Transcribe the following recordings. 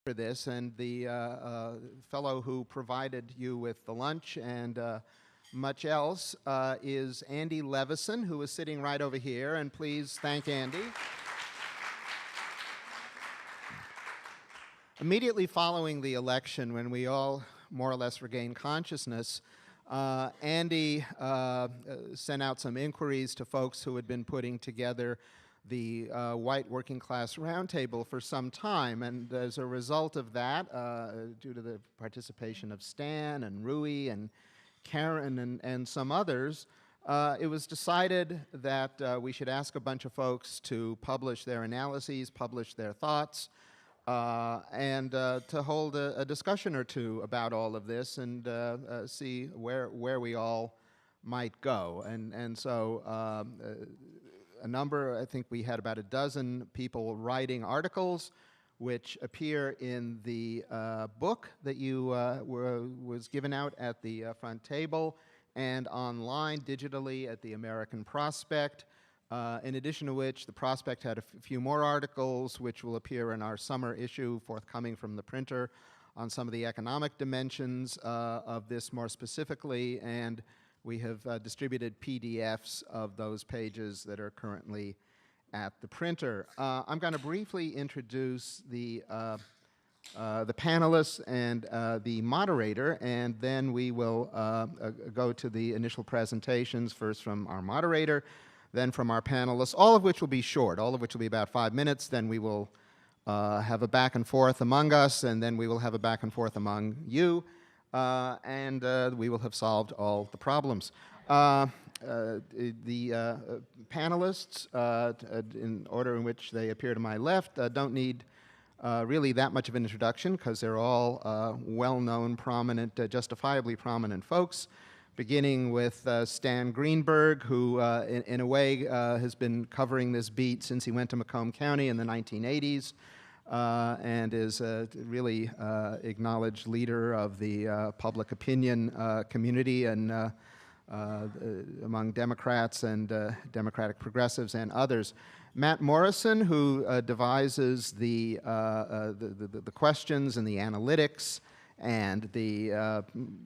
for this, and the fellow who provided you with the lunch and much else is Andy Levison, who is sitting right over here, and please thank Andy. Immediately following the election, when we all more or less regained consciousness, Andy sent out some inquiries to folks who had been putting together the white working class roundtable for some time, and as a result of that, due to the participation of Stan and Ruy and Karen and some others, it was decided that we should ask a bunch of folks to publish their analyses, publish their thoughts, and to hold a discussion or two about all of this and see where we all might go. And so a number, I think we had about a dozen people writing articles which appear in the book that was given out at the front table and online digitally at the American Prospect. In addition to which, the Prospect had a few more articles which will appear in our summer issue forthcoming from the printer on some of the economic dimensions of this more specifically, and we have distributed PDFs of those pages that are currently at the printer. I'm going to briefly introduce the panelists and the moderator, and then we will go to the initial presentations, first from our moderator, then from our panelists, all of which will be short, all of which will be about 5 minutes. Then we will have a back and forth among us, and then we will have a back and forth among you, and we will have solved all the problems. The panelists, in order in which they appear to my left, don't need really that much of an introduction because they're all well-known, prominent, justifiably prominent folks, beginning with Stan Greenberg, who in a way has been covering this beat since he went to Macomb County in the 1980s, and is a really acknowledged leader of the public opinion community and among Democrats and Democratic progressives and others. Matt Morrison, who devises the questions and the analytics and the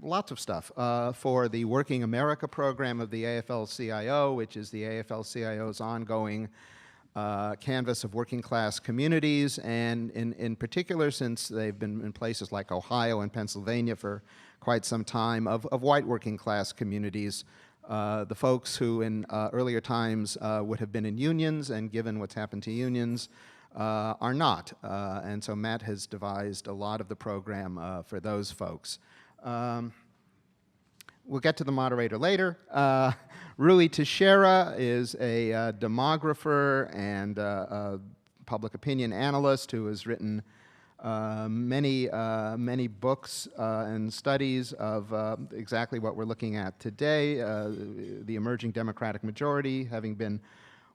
lots of stuff for the Working America program of the AFL-CIO, which is the AFL-CIO's ongoing canvas of working class communities, and in particular, since they've been in places like Ohio and Pennsylvania for quite some time, of white working class communities, the folks who in earlier times would have been in unions, and given what's happened to unions, are not. And so Matt has devised a lot of the program for those folks. We'll get to the moderator later. Ruy Teixeira is a demographer and a public opinion analyst who has written many books and studies of exactly what we're looking at today, the emerging Democratic majority, having been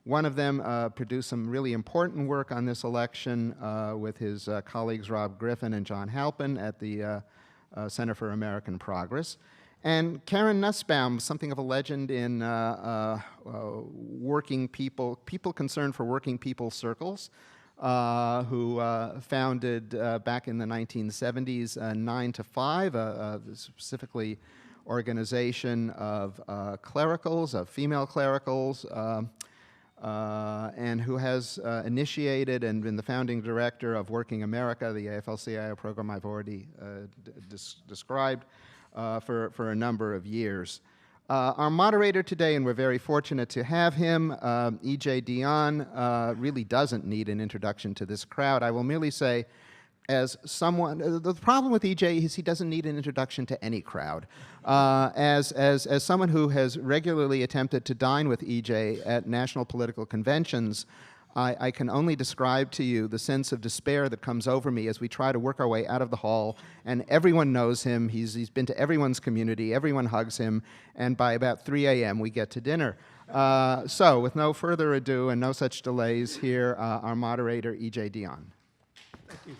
one of them, produced some really important work on this election with his colleagues Rob Griffin and John Halpin at the Center for American Progress. And Karen Nussbaum, something of a legend in working people concerned for working people circles, who founded back in the 1970s 9 to 5, specifically organization of clericals, of female clericals, and who has initiated and been the founding director of Working America, the AFL-CIO program I've already described, for a number of years. Our moderator today, and we're very fortunate to have him, E.J. Dionne, really doesn't need an introduction to this crowd. I will merely say, as someone, the problem with E.J. is he doesn't need an introduction to any crowd. As someone who has regularly attempted to dine with E.J. at national political conventions, I can only describe to you the sense of despair that comes over me as we try to work our way out of the hall, and everyone knows him, he's been to everyone's community, everyone hugs him, and by about 3 a.m. we get to dinner. So, with no further ado and no such delays, here our moderator, E.J. Dionne. Thank you.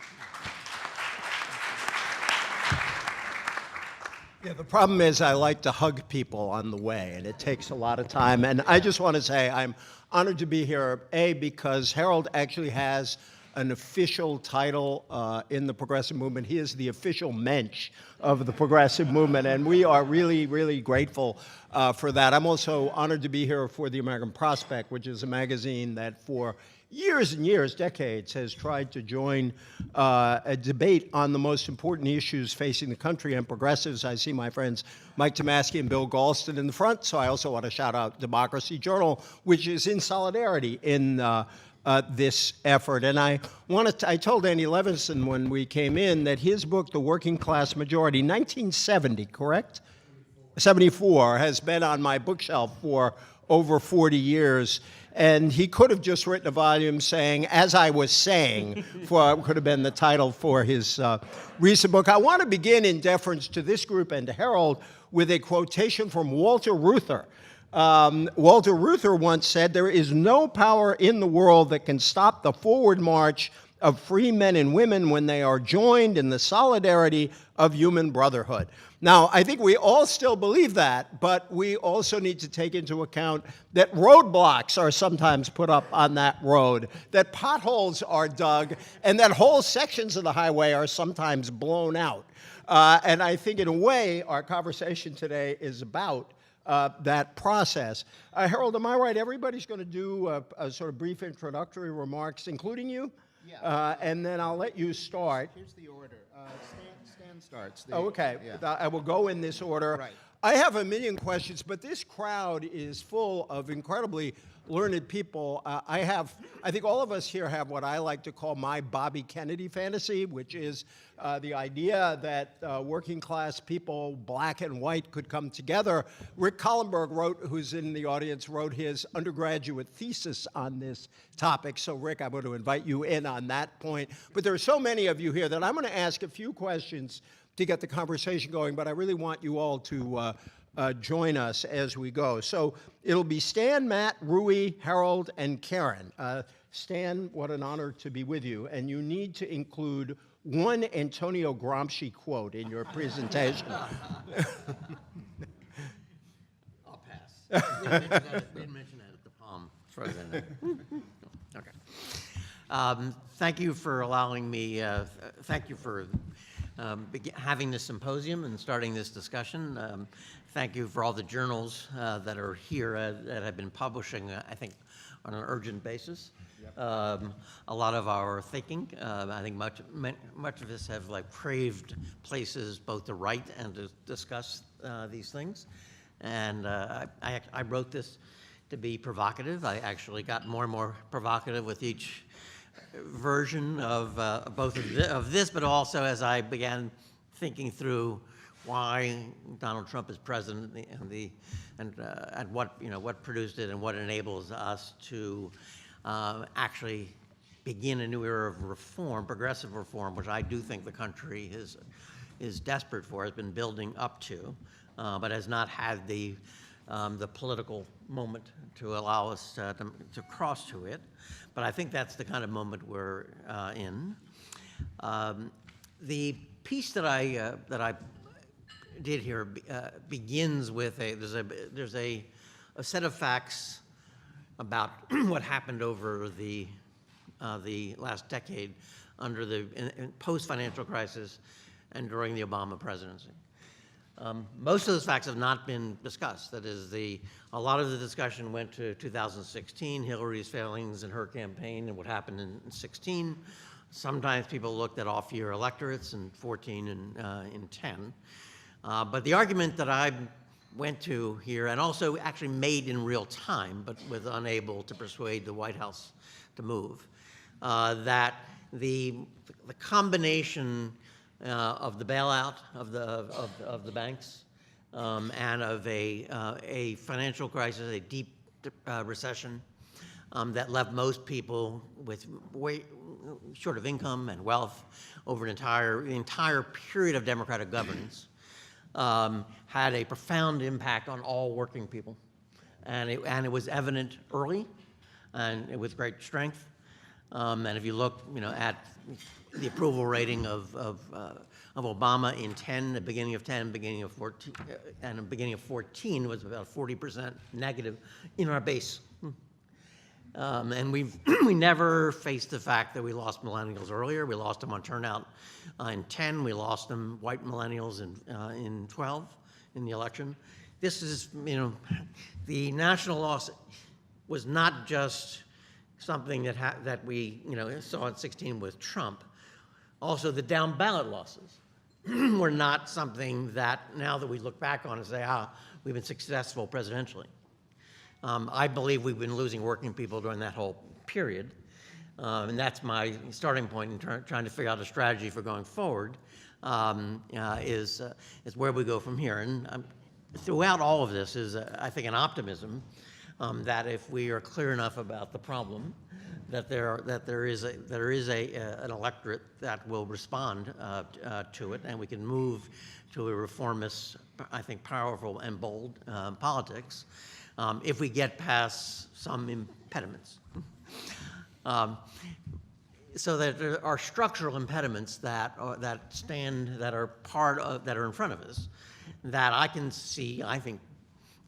Yeah, the problem is I like to hug people on the way, and it takes a lot of time. And I just want to say I'm honored to be here, A, because Harold actually has an official title in the progressive movement. He is the official mensch of the progressive movement, and we are really, really grateful for that. I'm also honored to be here for the American Prospect, which is a magazine that for years and years, decades, has tried to join a debate on the most important issues facing the country and progressives. I see my friends Mike Tomasky and Bill Galston in the front, so I also want to shout out Democracy Journal, which is in solidarity in this effort. And I told Andy Levinson when we came in that his book, The Working Class Majority, 1970, correct? 74, has been on my bookshelf for over 40 years. And he could have just written a volume saying, "As I was saying," could have been the title for his recent book. I want to begin in deference to this group and to Harold with a quotation from Walter Reuther. Walter Reuther once said, "There is no power in the world that can stop the forward march of free men and women when they are joined in the solidarity of human brotherhood." Now, I think we all still believe that, but we also need to take into account that roadblocks are sometimes put up on that road, that potholes are dug, and that whole sections of the highway are sometimes blown out. And I think, in a way, our conversation today is about that process. Harold, am I right? Everybody's going to do a sort of brief introductory remarks, including you? Yeah. And then I'll let you start. Here's the order. Stan starts. Okay. Yeah. I will go in this order. Right. I have a million questions, but this crowd is full of incredibly learned people. I think all of us here have what I like to call my Bobby Kennedy fantasy, which is the idea that working class people, black and white, could come together. Rick Collenberg who's in the audience, wrote his undergraduate thesis on this topic. So Rick, I'm going to invite you in on that point. But there are so many of you here that I'm going to ask a few questions to get the conversation going, but I really want you all to join us as we go. So it'll be Stan, Matt, Ruy, Harold, and Karen. Stan, what an honor to be with you. And you need to include one Antonio Gramsci quote in your presentation. I'll pass. We didn't mention that at the Palm. Okay. Thank you for allowing me, thank you for having this symposium and starting this discussion. Thank you for all the journals that are here that have been publishing, I think, on an urgent basis. Yep. A lot of our thinking, I think much of us have craved places both to write and to discuss these things. And I wrote this to be provocative. I actually got more and more provocative with each version of both of this, but also as I began thinking through why Donald Trump is president and what produced it and what enables us to actually begin a new era of reform, progressive reform, which I do think the country is desperate for, has been building up to, but has not had the political moment to allow us to cross to it. But I think that's the kind of moment we're in. The piece that I did here begins with there's a set of facts about what happened over the last decade under the post-financial crisis and during the Obama presidency. Most of those facts have not been discussed. That is, a lot of the discussion went to 2016, Hillary's failings in her campaign and what happened in 16. Sometimes people looked at off-year electorates in 14 and in 10. But the argument that I went to here, and also actually made in real time, but was unable to persuade the White House to move, that the combination of the bailout of the banks and of a financial crisis, a deep recession that left most people with way short of income and wealth over the entire period of democratic governance, had a profound impact on all working people, and it was evident early, and with great strength. And if you look, at the approval rating of Obama in 10, the beginning of 10, beginning of 14, and the beginning of 14 was about 40% negative in our base. And we never faced the fact that we lost millennials earlier. We lost them on turnout in 10. We lost them, white millennials, in 12 in the election. This is, the national loss was not just something that we, saw in 16 with Trump. Also, the down ballot losses were not something that now that we look back on and say, we've been successful presidentially. I believe we've been losing working people during that whole period. And that's my starting point in trying to figure out a strategy for going forward, is where we go from here. And throughout all of this is, I think, an optimism that if we are clear enough about the problem, that there is an electorate that will respond to it, and we can move to a reformist, I think, powerful and bold politics if we get past some impediments. So that there are structural impediments that are in front of us, that I can see, I think,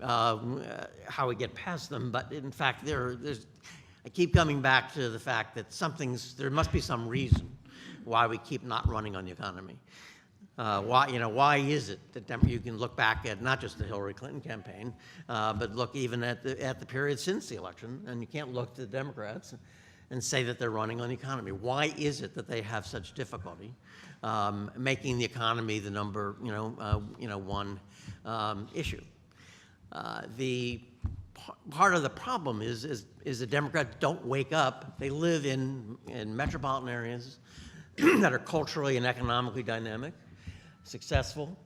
how we get past them. But in fact, I keep coming back to the fact that there must be some reason why we keep not running on the economy. Why is it that you can look back at not just the Hillary Clinton campaign, but look even at the period since the election, and you can't look to the Democrats and say that they're running on the economy. Why is it that they have such difficulty making the economy the number one issue? The part of the problem is the Democrats don't wake up. They live in metropolitan areas that are culturally and economically dynamic, successful,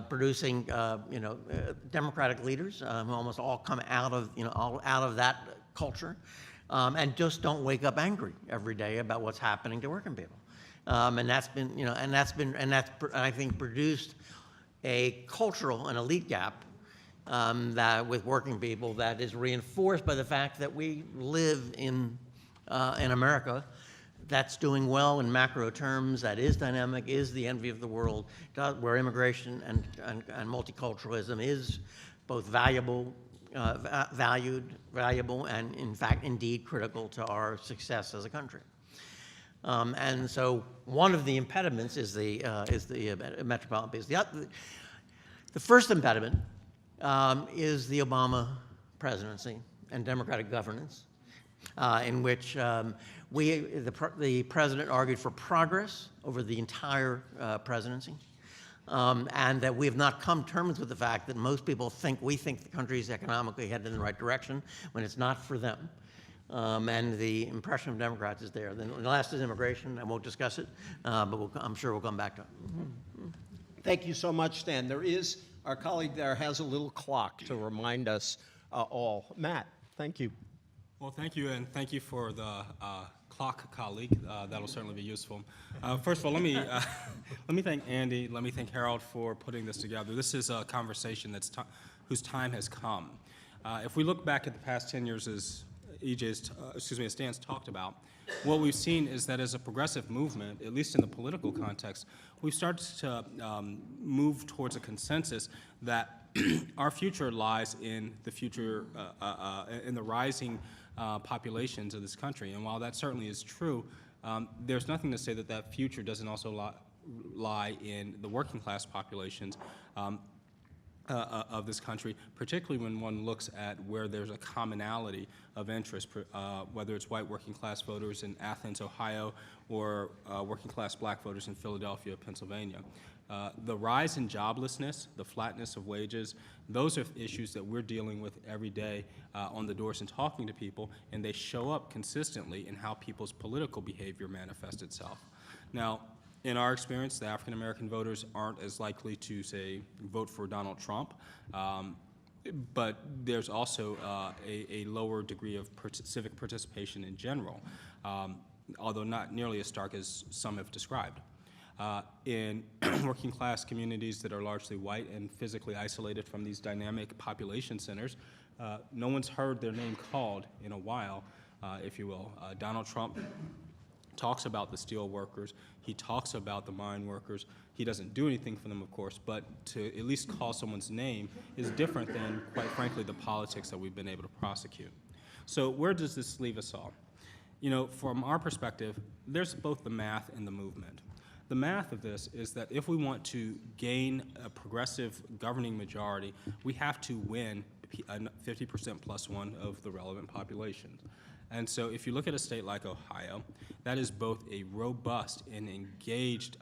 producing democratic leaders who almost all come out of that culture, and just don't wake up angry every day about what's happening to working people. And that's I think produced a cultural and elite gap that with working people that is reinforced by the fact that we live in America that's doing well in macro terms, that is dynamic, is the envy of the world, where immigration and multiculturalism is both valuable, and in fact, indeed critical to our success as a country. And so one of the impediments is the metropolitan piece. The first impediment is the Obama presidency and democratic governance, in which the president argued for progress over the entire presidency, and that we have not come to terms with the fact that most people think we think the country is economically headed in the right direction when it's not for them. And the impression of Democrats is there. Then the last is immigration. I won't discuss it, but I'm sure we'll come back to it. Thank you so much, Stan. Our colleague there has a little clock to remind us all. Matt, thank you. Well, thank you, and thank you for the clock colleague. That'll certainly be useful. First of all, let me thank Andy. Let me thank Harold for putting this together. This is a conversation whose time has come. If we look back at the past 10 years, as Stan's talked about, what we've seen is that as a progressive movement, at least in the political context, we've started to move towards a consensus that our future lies in the future, in the rising populations of this country. And while that certainly is true, there's nothing to say that that future doesn't also lie in the working class populations of this country, particularly when one looks at where there's a commonality of interest, whether it's white working class voters in Athens, Ohio, or working class black voters in Philadelphia, Pennsylvania. The rise in joblessness, the flatness of wages, those are issues that we're dealing with every day on the doors and talking to people, and they show up consistently in how people's political behavior manifests itself. Now, in our experience, the African American voters aren't as likely to, say, vote for Donald Trump, but there's also a lower degree of civic participation in general, although not nearly as stark as some have described. In working class communities that are largely white and physically isolated from these dynamic population centers, no one's heard their name called in a while, if you will. Donald Trump talks about the steel workers, he talks about the mine workers. He doesn't do anything for them, of course, but to at least call someone's name is different than, quite frankly, the politics that we've been able to prosecute. So where does this leave us all? You know, from our perspective, there's both the math and the movement. The math of this is that if we want to gain a progressive governing majority, we have to win 50% plus one of the relevant population. And so if you look at a state like Ohio, that is both a robust and engaged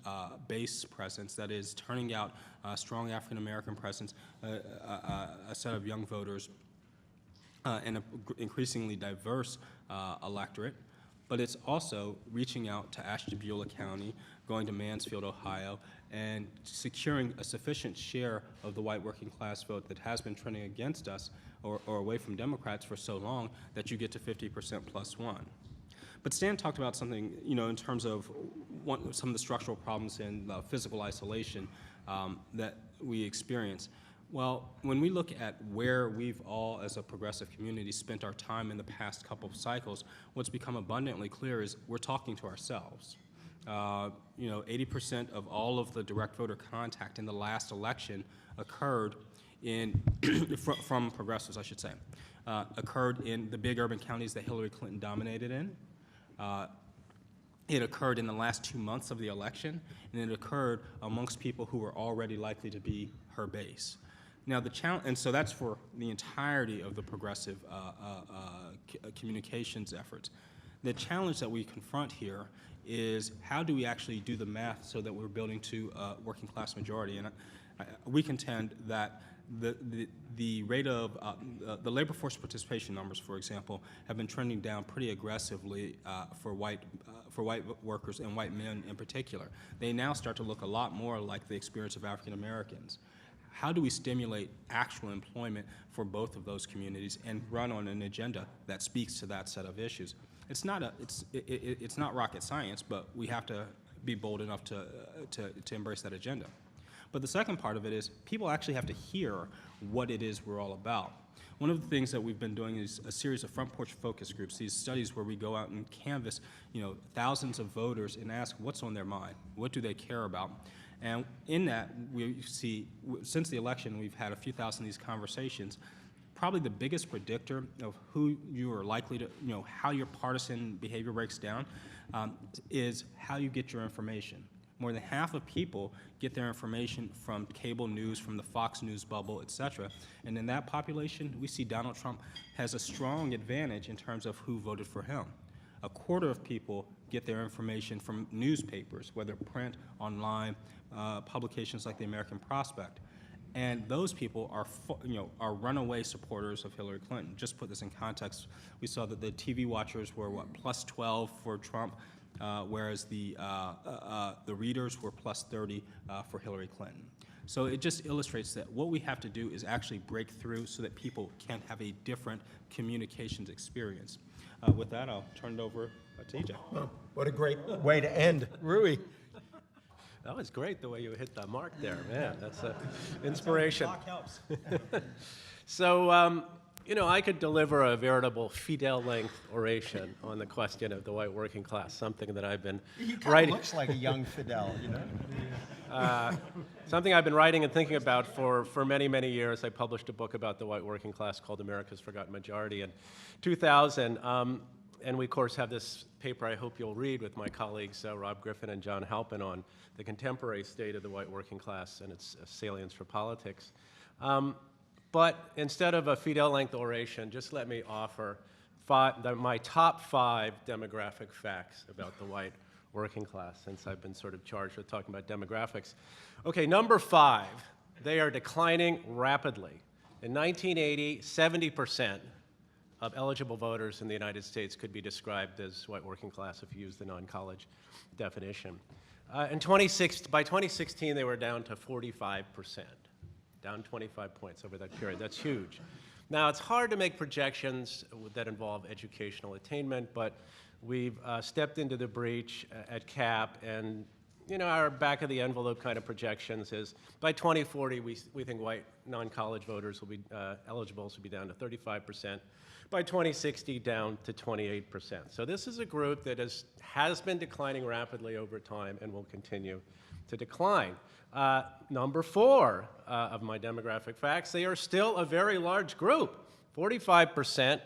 base presence that is turning out a strong African-American presence, a set of young voters, and an increasingly diverse electorate. But it's also reaching out to Ashtabula County, going to Mansfield, Ohio, and securing a sufficient share of the white working class vote that has been trending against us or away from Democrats for so long that you get to 50% plus one. But Stan talked about something, you know, in terms of some of the structural problems in physical isolation that we experience. Well, when we look at where we've all, as a progressive community, spent our time in the past couple of cycles, what's become abundantly clear is we're talking to ourselves. You know, 80% of all of the direct voter contact in the last election occurred in, from progressives, I should say, occurred in the big urban counties that Hillary Clinton dominated in. It occurred in the last 2 months of the election, and it occurred amongst people who were already likely to be her base. Now, the challenge, and so that's for the entirety of the progressive communications efforts. The challenge that we confront here is how do we actually do the math so that we're building to a working class majority? And we contend that the rate of the labor force participation numbers, for example, have been trending down pretty aggressively for white workers and white men in particular. They now start to look a lot more like the experience of African Americans. How do we stimulate actual employment for both of those communities and run on an agenda that speaks to that set of issues? It's not rocket science, but we have to be bold enough to embrace that agenda. But the second part of it is people actually have to hear what it is we're all about. One of the things that we've been doing is a series of front porch focus groups, these studies where we go out and canvass, you know, thousands of voters and ask what's on their mind, what do they care about. And in that, we see, since the election, we've had a few thousand of these conversations. Probably the biggest predictor of who you are likely to, you know, how your partisan behavior breaks down is how you get your information. More than half of people get their information from cable news, from the Fox News bubble, et cetera. And in that population, we see Donald Trump has a strong advantage in terms of who voted for him. A quarter of people get their information from newspapers, whether print, online, publications like the American Prospect. And those people are runaway supporters of Hillary Clinton. Just put this in context, we saw that the TV watchers were plus 12 for Trump, whereas the readers were plus 30 for Hillary Clinton. So it just illustrates that what we have to do is actually break through so that people can have a different communications experience. With that, I'll turn it over to EJ. Well, what a great way to end. Ruy. That was great the way you hit the mark there, man. That's inspiration. Talk helps. So, you know, I could deliver a veritable Fidel-length oration on the question of the white working class, something that I've been writing. Looks like a young Fidel, you know? Something I've been writing and thinking about for many, many years. I published a book about the white working class called America's Forgotten Majority in 2000. And we, of course, have this paper I hope you'll read with my colleagues Rob Griffin and John Halpin on the contemporary state of the white working class and its salience for politics. But instead of a Fidel-length oration, just let me offer my top 5 demographic facts about the white working class, since I've been sort of charged with talking about demographics. Okay, number 5, they are declining rapidly. In 1980, 70% of eligible voters in the United States could be described as white working class if you use the non-college definition. By 2016, they were down to 45%, down 25 points over that period. That's huge. Now, it's hard to make projections that involve educational attainment, but we've stepped into the breach at CAP, and you know, our back-of-the-envelope kind of projections is by 2040, we think white non-college voters will be eligibles will be down to 35%. By 2060, down to 28%. So this is a group that has been declining rapidly over time and will continue to decline. Number 4 of my demographic facts, they are still a very large group. 45%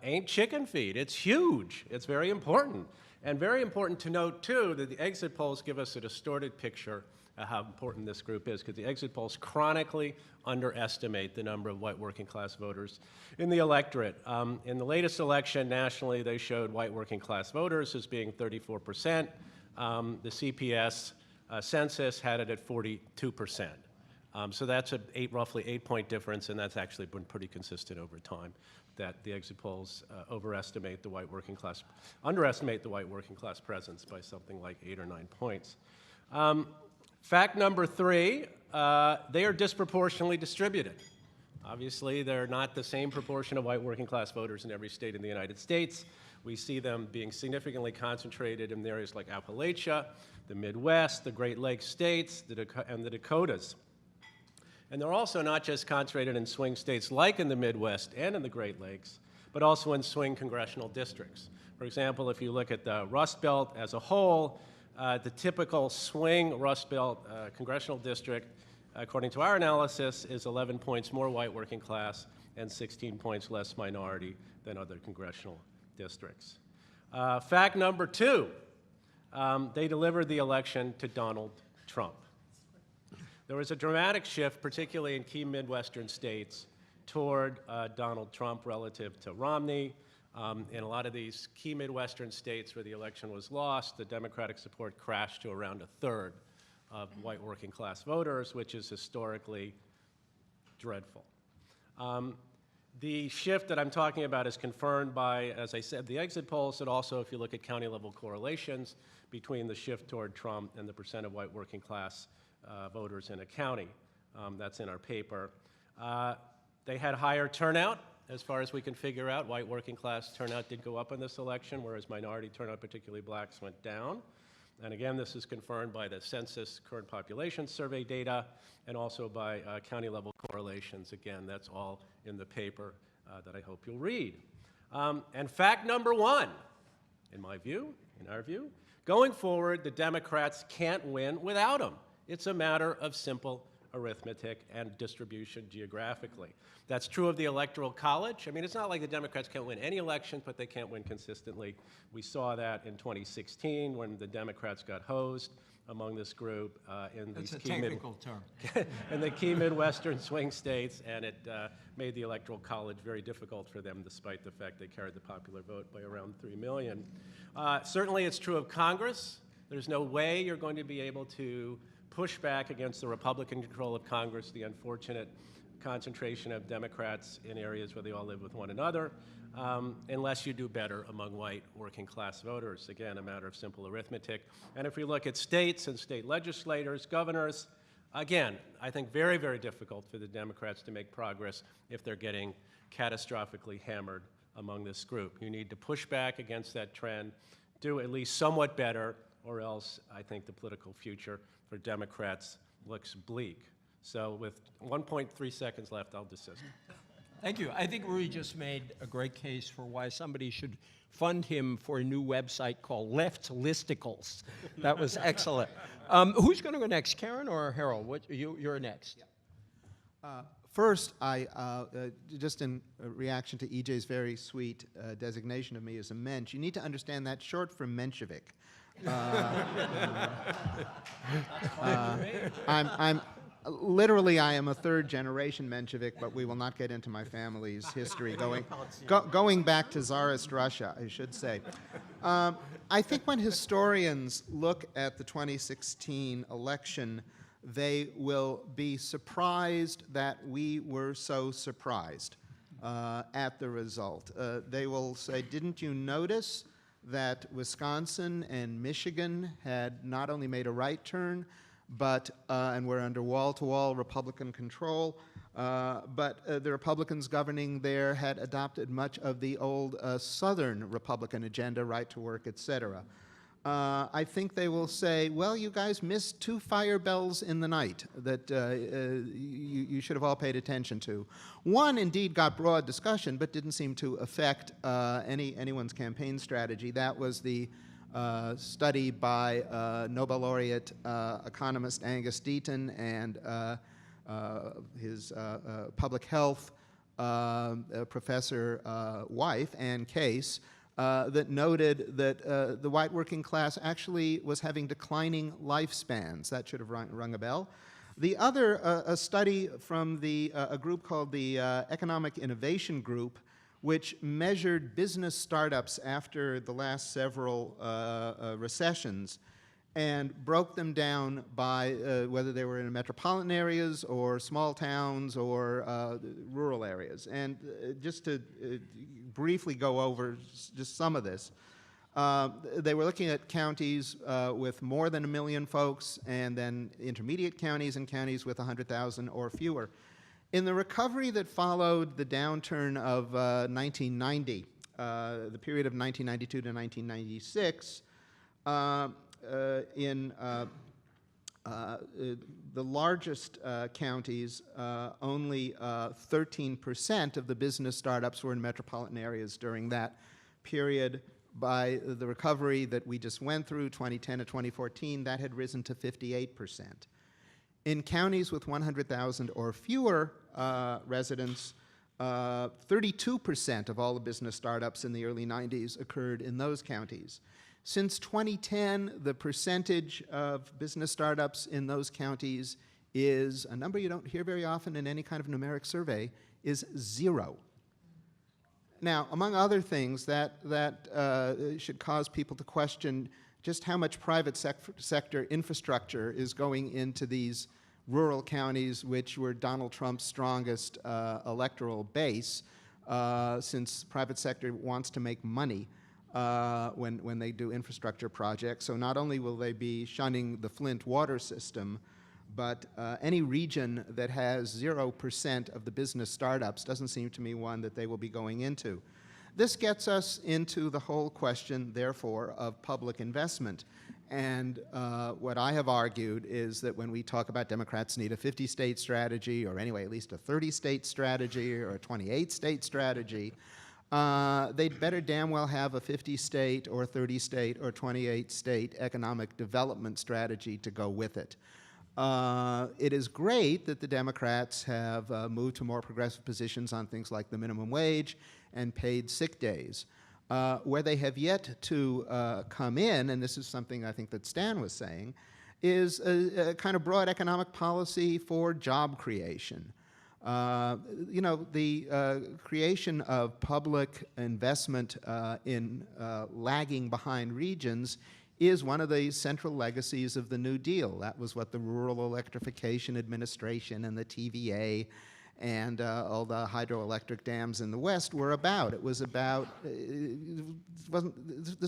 ain't chicken feed. It's huge. It's very important. And very important to note, too, that the exit polls give us a distorted picture of how important this group is, because the exit polls chronically underestimate the number of white working class voters in the electorate. In the latest election nationally, they showed white working class voters as being 34%. The CPS census had it at 42%. So that's a roughly 8-point difference, and that's actually been pretty consistent over time, that the exit polls underestimate the white working class presence by something like 8 or 9 points. Fact number 3, they are disproportionately distributed. Obviously, they're not the same proportion of white working class voters in every state in the United States. We see them being significantly concentrated in areas like Appalachia, the Midwest, the Great Lakes states, and the Dakotas. And they're also not just concentrated in swing states like in the Midwest and in the Great Lakes, but also in swing congressional districts. For example, if you look at the Rust Belt as a whole, the typical swing Rust Belt congressional district, according to our analysis, is 11 points more white working class and 16 points less minority than other congressional districts. Fact number 2, they delivered the election to Donald Trump. There was a dramatic shift, particularly in key Midwestern states, toward Donald Trump relative to Romney. In a lot of these key Midwestern states where the election was lost, the Democratic support crashed to around 1/3 of white working class voters, which is historically dreadful. The shift that I'm talking about is confirmed by, as I said, the exit polls, and also if you look at county-level correlations between the shift toward Trump and the percent of white working class voters in a county. That's in our paper. They had higher turnout, as far as we can figure out. White working class turnout did go up in this election, whereas minority turnout, particularly blacks, went down. And again, this is confirmed by the Census Current Population Survey data and also by county-level correlations. Again, that's all in the paper that I hope you'll read. And fact number 1, in my view, in our view, going forward, the Democrats can't win without them. It's a matter of simple arithmetic and distribution geographically. That's true of the Electoral College. I mean, it's not like the Democrats can't win any elections, but they can't win consistently. We saw that in 2016 when the Democrats got hosed among this group in these in the key Midwestern swing states, and it made the Electoral College very difficult for them, despite the fact they carried the popular vote by around 3 million. Certainly, it's true of Congress. There's no way you're going to be able to push back against the Republican control of Congress, the unfortunate concentration of Democrats in areas where they all live with one another, unless you do better among white working class voters. Again, a matter of simple arithmetic. And if we look at states and state legislators, governors, again, I think very, very difficult for the Democrats to make progress if they're getting catastrophically hammered among this group. You need to push back against that trend, do at least somewhat better, or else I think the political future for Democrats looks bleak. So with 1.3 seconds left, I'll desist. Thank you. I think Ruy just made a great case for why somebody should fund him for a new website called Left Listicles. That was excellent. Who's going to go next, Karen or Harold? You're next. First, just in reaction to EJ's very sweet designation of me as a mensch, you need to understand that's short for Menshevik. I'm literally, I am a third-generation Menshevik, but we will not get into my family's history going back to Tsarist Russia, I should say. I think when historians look at the 2016 election, they will be surprised that we were so surprised at the result. They will say, didn't you notice that Wisconsin and Michigan had not only made a right turn, but and were under wall-to-wall Republican control, but the Republicans governing there had adopted much of the old Southern Republican agenda, right to work, etc. I think they will say, well, you guys missed 2 fire bells in the night that you should have all paid attention to. One indeed got broad discussion, but didn't seem to affect anyone's campaign strategy. That was the study by Nobel laureate economist Angus Deaton and his public health professor wife, Ann Case, that noted that the white working class actually was having declining lifespans. That should have rung a bell. The other, a study from a group called the Economic Innovation Group, which measured business startups after the last several recessions and broke them down by whether they were in metropolitan areas or small towns or rural areas. And just to briefly go over just some of this, they were looking at counties with more than 1 million folks, and then intermediate counties and counties with 100,000 or fewer. In the recovery that followed the downturn of 1990, the period of 1992 to 1996, in the largest counties, only 13% of the business startups were in metropolitan areas during that period. By the recovery that we just went through, 2010 to 2014, that had risen to 58%. In counties with 100,000 or fewer residents, 32% of all the business startups in the early 90s occurred in those counties. Since 2010, the percentage of business startups in those counties is a number you don't hear very often in any kind of numeric survey, is 0. Now, among other things, that should cause people to question just how much private sector infrastructure is going into these rural counties, which were Donald Trump's strongest electoral base, since private sector wants to make money when they do infrastructure projects. So not only will they be shunning the Flint water system, but any region that has 0% of the business startups doesn't seem to me one that they will be going into. This gets us into the whole question, therefore, of public investment. And what I have argued is that when we talk about Democrats need a 50-state strategy, or anyway, at least a 30-state strategy, or a 28-state strategy, they'd better damn well have a 50-state or 30-state or 28-state economic development strategy to go with it. It is great that the Democrats have moved to more progressive positions on things like the minimum wage and paid sick days. Where they have yet to come in, and this is something I think that Stan was saying, is a kind of broad economic policy for job creation. You know, the creation of public investment in lagging behind regions is one of the central legacies of the New Deal. That was what the Rural Electrification Administration and the TVA and all the hydroelectric dams in the West were about. It was about, this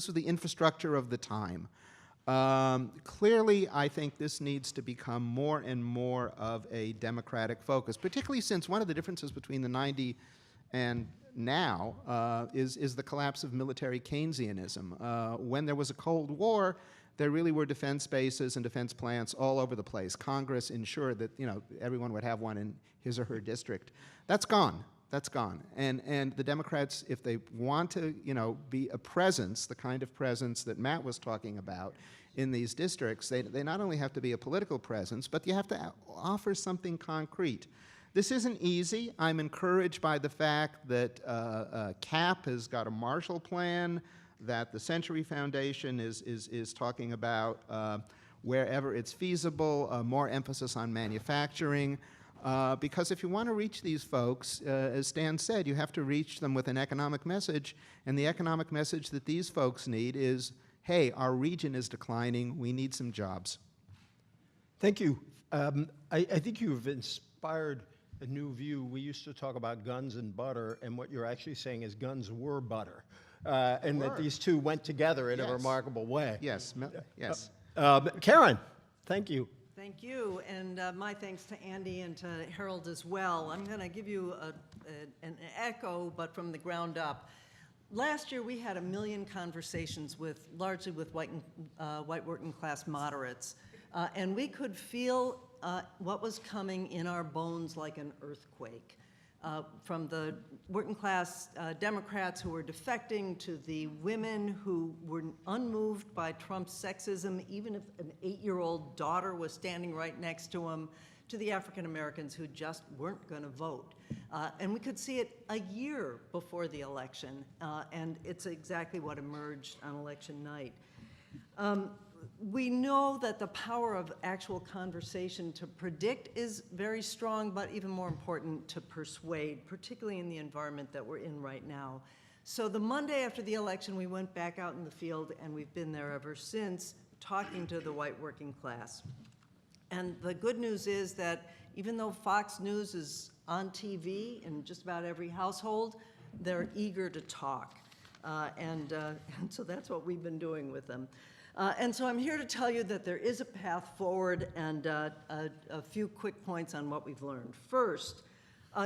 was the infrastructure of the time. Clearly, I think this needs to become more and more of a democratic focus, particularly since one of the differences between the 90s and now is the collapse of military Keynesianism. When there was a Cold War, there really were defense bases and defense plants all over the place. Congress ensured that, you know, everyone would have one in his or her district. That's gone. That's gone. And the Democrats, if they want to, you know, be a presence, the kind of presence that Matt was talking about in these districts, they not only have to be a political presence, but you have to offer something concrete. This isn't easy. I'm encouraged by the fact that CAP has got a Marshall Plan, that the Century Foundation is talking about wherever it's feasible, more emphasis on manufacturing. Because if you want to reach these folks, as Stan said, you have to reach them with an economic message, and the economic message that these folks need is, hey, our region is declining, we need some jobs. Thank you. I think you've inspired a new view. We used to talk about guns and butter, and what you're actually saying is guns were butter, and that these two went together in a remarkable way. Yes, yes. Karen, thank you. Thank you, and my thanks to Andy and to Harold as well. I'm going to give you an echo, but from the ground up. Last year, we had 1 million conversations largely with white working class moderates, and we could feel what was coming in our bones like an earthquake. From the working class Democrats who were defecting to the women who were unmoved by Trump's sexism, even if an 8-year-old daughter was standing right next to him, to the African Americans who just weren't going to vote. And we could see it a year before the election, and it's exactly what emerged on election night. We know that the power of actual conversation to predict is very strong, but even more important, to persuade, particularly in the environment that we're in right now. So the Monday after the election, we went back out in the field, and we've been there ever since, talking to the white working class. And the good news is that even though Fox News is on TV in just about every household, they're eager to talk. And so that's what we've been doing with them. And so I'm here to tell you that there is a path forward, and a few quick points on what we've learned. First,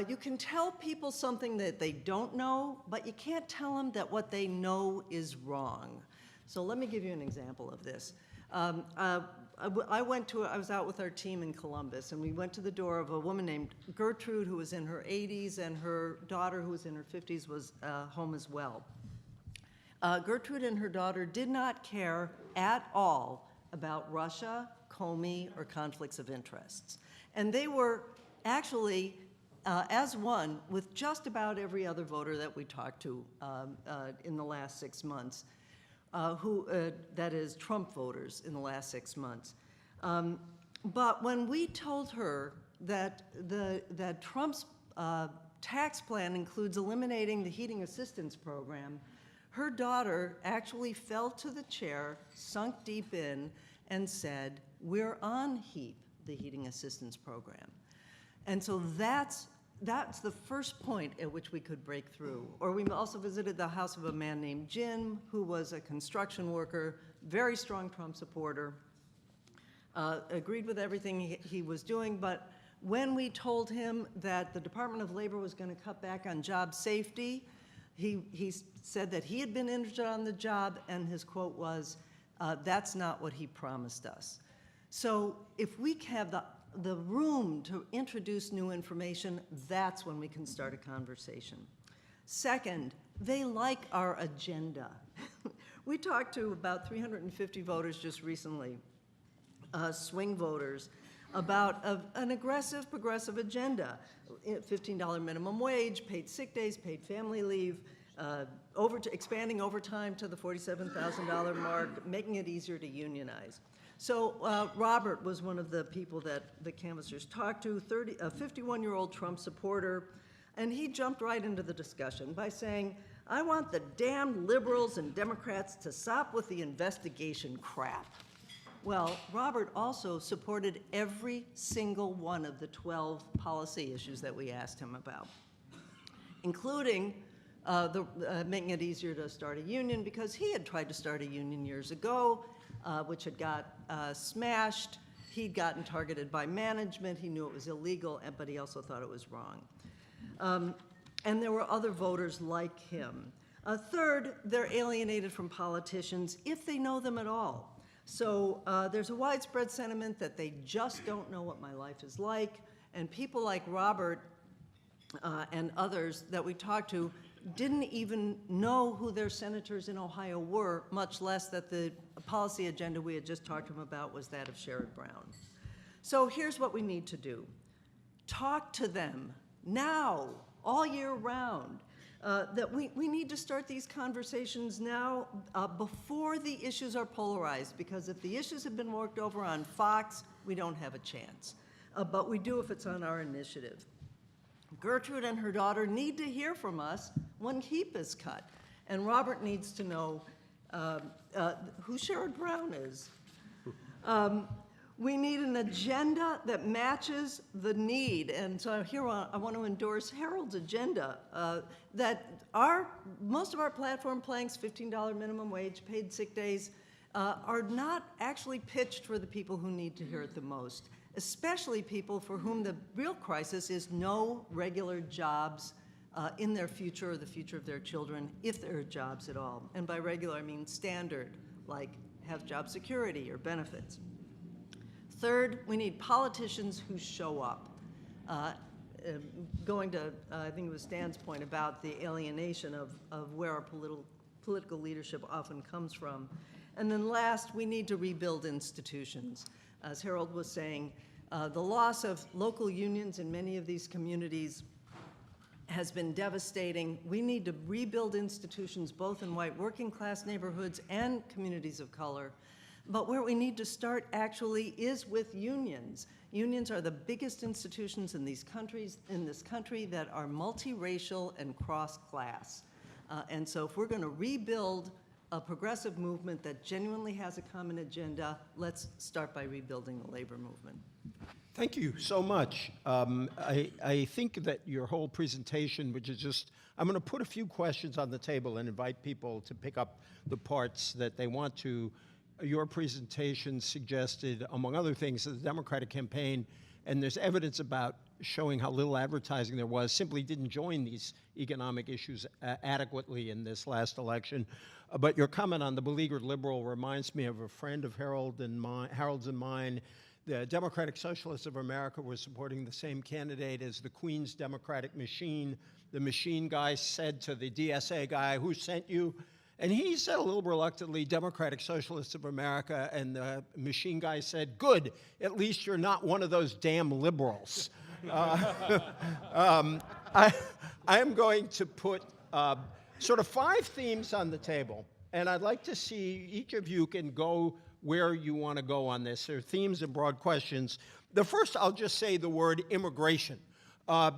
you can tell people something that they don't know, but you can't tell them that what they know is wrong. So let me give you an example of this. I was out with our team in Columbus, and we went to the door of a woman named Gertrude, who was in her 80s, and her daughter, who was in her 50s, was home as well. Gertrude and her daughter did not care at all about Russia, Comey, or conflicts of interests. And they were actually, as one, with just about every other voter that we talked to in the last 6 months, that is, Trump voters in the last 6 months. But when we told her that Trump's tax plan includes eliminating the heating assistance program, her daughter actually fell to the chair, sunk deep in, and said, "We're on HEAP, the heating assistance program." And so that's the first point at which we could break through. Or we also visited the house of a man named Jim, who was a construction worker, very strong Trump supporter, agreed with everything he was doing, but when we told him that the Department of Labor was going to cut back on job safety, he said that he had been injured on the job, and his quote was, "That's not what he promised us." So if we have the room to introduce new information, that's when we can start a conversation. Second, they like our agenda. We talked to about 350 voters just recently, swing voters, about an aggressive, progressive agenda. $15 minimum wage, paid sick days, paid family leave, expanding overtime to the $47,000 mark, making it easier to unionize. So Robert was one of the people that the canvassers talked to, a 51-year-old Trump supporter, and he jumped right into the discussion by saying, "I want the damned liberals and Democrats to stop with the investigation crap." Well, Robert also supported every single one of the 12 policy issues that we asked him about, including making it easier to start a union, because he had tried to start a union years ago, which had got smashed. He'd gotten targeted by management. He knew it was illegal, but he also thought it was wrong. And there were other voters like him. Third, they're alienated from politicians if they know them at all. So there's a widespread sentiment that they just don't know what my life is like, and people like Robert and others that we talked to didn't even know who their senators in Ohio were, much less that the policy agenda we had just talked to them about was that of Sherrod Brown. So here's what we need to do. Talk to them now, all year round. That we need to start these conversations now before the issues are polarized, because if the issues have been worked over on Fox, we don't have a chance. But we do if it's on our initiative. Gertrude and her daughter need to hear from us when HEAP is cut. And Robert needs to know who Sherrod Brown is. We need an agenda that matches the need. And so here I want to endorse Harold's agenda, that most of our platform planks, $15 minimum wage, paid sick days, are not actually pitched for the people who need to hear it the most, especially people for whom the real crisis is no regular jobs in their future or the future of their children, if there are jobs at all. And by regular, I mean standard, like have job security or benefits. Third, we need politicians who show up. Going to, I think it was Stan's point about the alienation of where our political leadership often comes from. And then last, we need to rebuild institutions. As Harold was saying, The loss of local unions in many of these communities has been devastating. We need to rebuild institutions both in white working class neighborhoods and communities of color. But where we need to start actually is with unions. Unions are the biggest institutions in this country that are multiracial and cross-class. And so if we're going to rebuild a progressive movement that genuinely has a common agenda, let's start by rebuilding the labor movement. Thank you so much. I think that your whole presentation, which is just, I'm going to put a few questions on the table and invite people to pick up the parts that they want to. Your presentation suggested, among other things, that the Democratic campaign, and there's evidence about showing how little advertising there was, simply didn't join these economic issues adequately in this last election. But your comment on the beleaguered liberal reminds me of a friend of Harold's and mine. The Democratic Socialists of America were supporting the same candidate as the Queen's Democratic machine. The machine guy said to the DSA guy, "Who sent you?" And he said a little reluctantly, "Democratic Socialists of America." And the machine guy said, "Good, at least you're not one of those damn liberals." I am going to put sort of 5 themes on the table, and I'd like to see each of you can go where you want to go on this. There are themes and broad questions. The first, I'll just say the word immigration,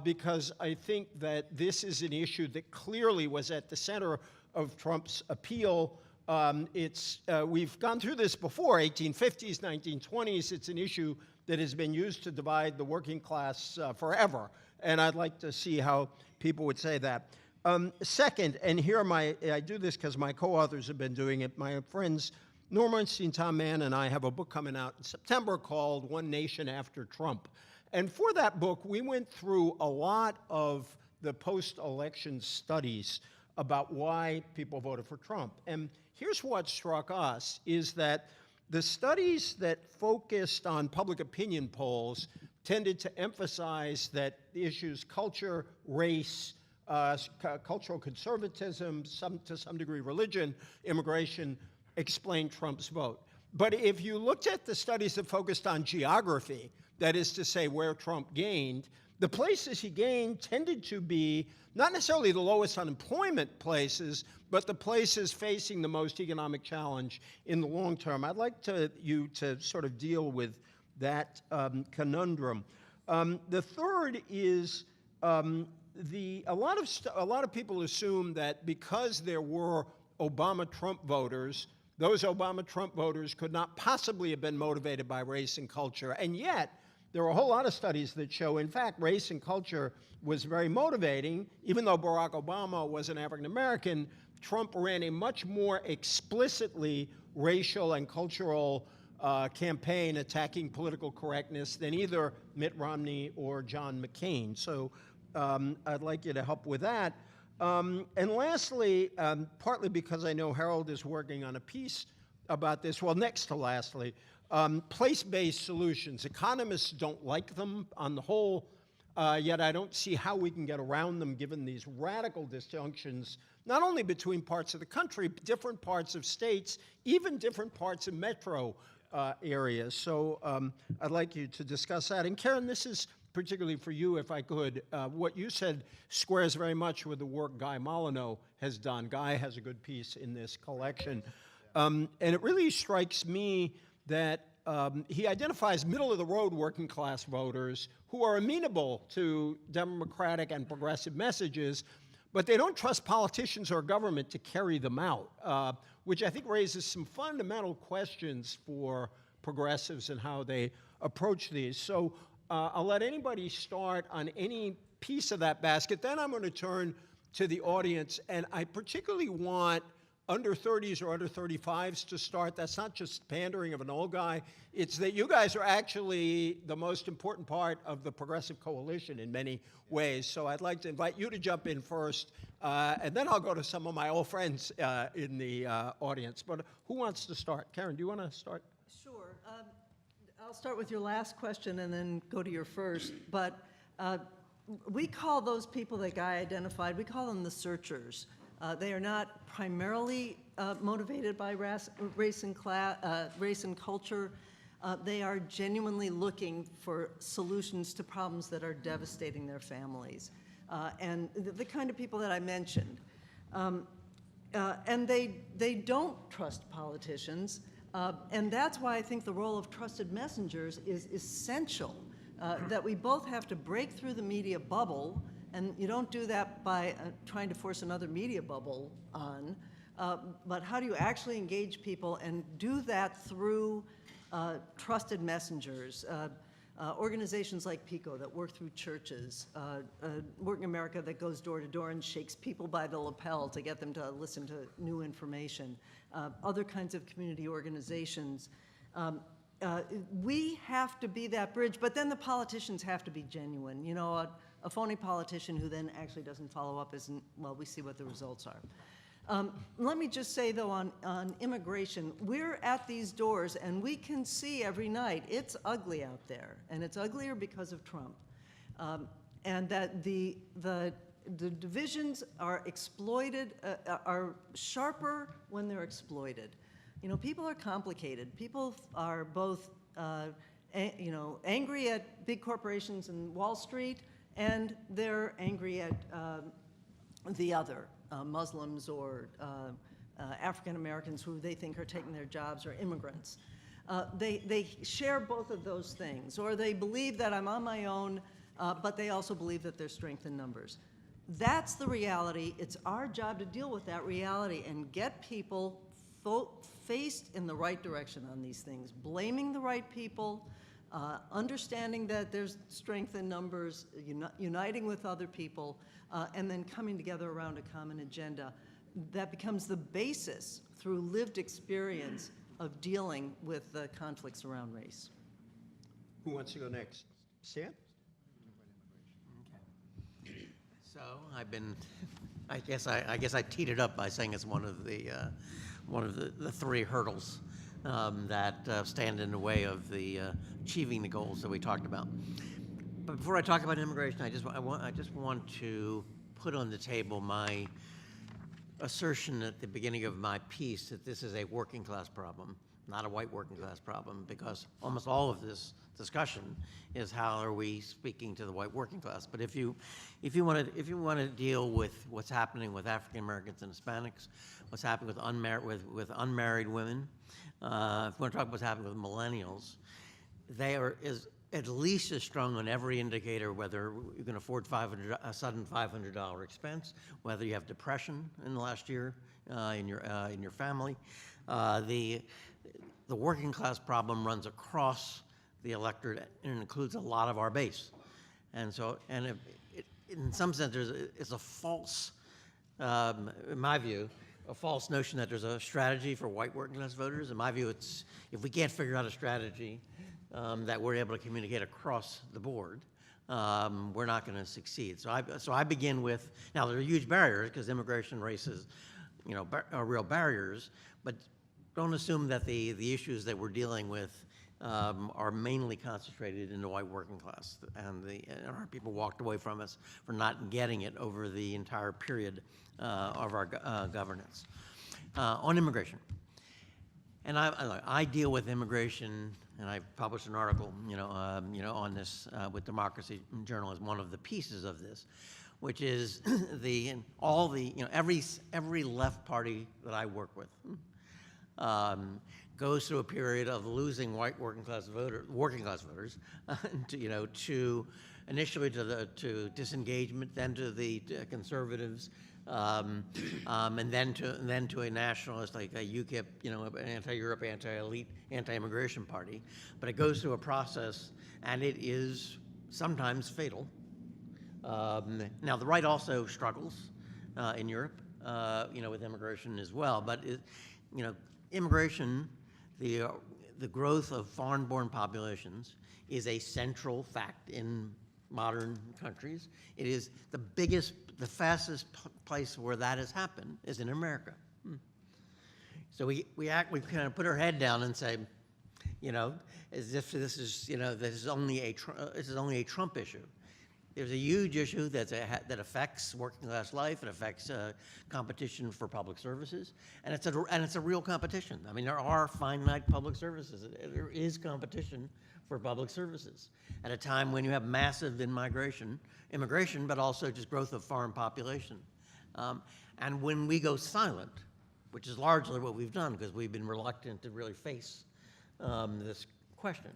because I think that this is an issue that clearly was at the center of Trump's appeal. We've gone through this before, 1850s, 1920s. It's an issue that has been used to divide the working class forever, and I'd like to see how people would say that. Second, and here I do this because my co-authors have been doing it, my friends Norma Ornstein, Tom Mann, and I have a book coming out in September called One Nation After Trump. And for that book, we went through a lot of the post-election studies about why people voted for Trump. And here's what struck us, is that the studies that focused on public opinion polls tended to emphasize that the issues culture, race, cultural conservatism, to some degree religion, immigration, explain Trump's vote. But if you looked at the studies that focused on geography, that is to say where Trump gained, the places he gained tended to be not necessarily the lowest unemployment places, but the places facing the most economic challenge in the long term. I'd like you to sort of deal with that conundrum. The third is a lot of people assume that because there were Obama-Trump voters, those Obama-Trump voters could not possibly have been motivated by race and culture. And yet, there are a whole lot of studies that show, in fact, race and culture was very motivating. Even though Barack Obama was an African-American, Trump ran a much more explicitly racial and cultural campaign attacking political correctness than either Mitt Romney or John McCain. So I'd like you to help with that. And lastly, partly because I know Harold is working on a piece about this, well, next to lastly, place-based solutions. Economists don't like them on the whole, yet I don't see how we can get around them given these radical disjunctions, not only between parts of the country, but different parts of states, even different parts of metro areas. So I'd like you to discuss that. And Karen, this is particularly for you, if I could. What you said squares very much with the work Guy Molyneux has done. Guy has a good piece in this collection. And it really strikes me that he identifies middle-of-the-road working-class voters who are amenable to democratic and progressive messages, but they don't trust politicians or government to carry them out, which I think raises some fundamental questions for progressives and how they approach these. So I'll let anybody start on any piece of that basket. Then I'm going to turn to the audience, and I particularly want under 30s or under 35s to start. That's not just pandering of an old guy. It's that you guys are actually the most important part of the progressive coalition in many ways. So I'd like to invite you to jump in first, and then I'll go to some of my old friends in the audience. But who wants to start? Karen, do you want to start? Sure. I'll start with your last question and then go to your first. But we call those people that Guy identified, we call them the searchers. They are not primarily motivated by race and culture, They are genuinely looking for solutions to problems that are devastating their families. And the kind of people that I mentioned. And they don't trust politicians. And that's why I think the role of trusted messengers is essential, that we both have to break through the media bubble, and you don't do that by trying to force another media bubble on, but how do you actually engage people and do that through trusted messengers, organizations like PICO that work through churches, Working America that goes door to door and shakes people by the lapel to get them to listen to new information, other kinds of community organizations. We have to be that bridge, but then the politicians have to be genuine. You know, a phony politician who then actually doesn't follow up isn't, well, we see what the results are. Let me just say, though, on immigration, we're at these doors, and we can see every night it's ugly out there, and it's uglier because of Trump, and that the divisions are exploited, are sharper when they're exploited. You know, people are complicated. People are both, you know, angry at big corporations and Wall Street, and they're angry at the other. Muslims or African Americans who they think are taking their jobs, or immigrants. They share both of those things, or they believe that I'm on my own, but they also believe that there's strength in numbers. That's the reality. It's our job to deal with that reality and get people faced in the right direction on these things, blaming the right people, understanding that there's strength in numbers, uniting with other people, and then coming together around a common agenda that becomes the basis through lived experience of dealing with the conflicts around race. Who wants to go next? Sam? So I guess I teed it up by saying it's one of the three hurdles that stand in the way of the achieving the goals that we talked about. But before I talk about immigration, I just want to put on the table my assertion at the beginning of my piece that this is a working class problem, not a white working class problem, because almost all of this discussion is how are we speaking to the white working class. But if you want to deal with what's happening with African Americans and Hispanics, what's happening with unmarried women, if you want to talk about what's happening with millennials, they are at least as strong on every indicator, whether you can afford a sudden $500 expense, whether you have depression in the last year in your family. The working class problem runs across the electorate and includes a lot of our base. And so, in some sense, it's a false, in my view, a false notion that there's a strategy for white working class voters. In my view, it's if we can't figure out a strategy that we're able to communicate across the board, we're not going to succeed. So I begin with, now there are huge barriers because immigration, races, you know, are real barriers, but don't assume that the issues that we're dealing with are mainly concentrated in the white working class, and our people walked away from us for not getting it over the entire period of our governance. On immigration, and I deal with immigration, and I published an article, on this with Democracy Journal as one of the pieces of this, which is every left party that I work with goes through a period of losing white working class voters, to initially to disengagement, then to the conservatives, and then to a nationalist like a UKIP, anti-Europe, anti-elite, anti-immigration party. But it goes through a process, and it is sometimes fatal. Now the right also struggles in Europe, with immigration as well. But immigration, the growth of foreign-born populations is a central fact in modern countries. It is the fastest place where that has happened is in America. So we kind of put our head down and say, as if this is only a Trump issue. There's a huge issue that affects working class life. It affects competition for public services, and it's a real competition. I mean, there are finite public services. There is competition for public services at a time when you have massive immigration, but also just growth of foreign population. And when we go silent, which is largely what we've done because we've been reluctant to really face this question.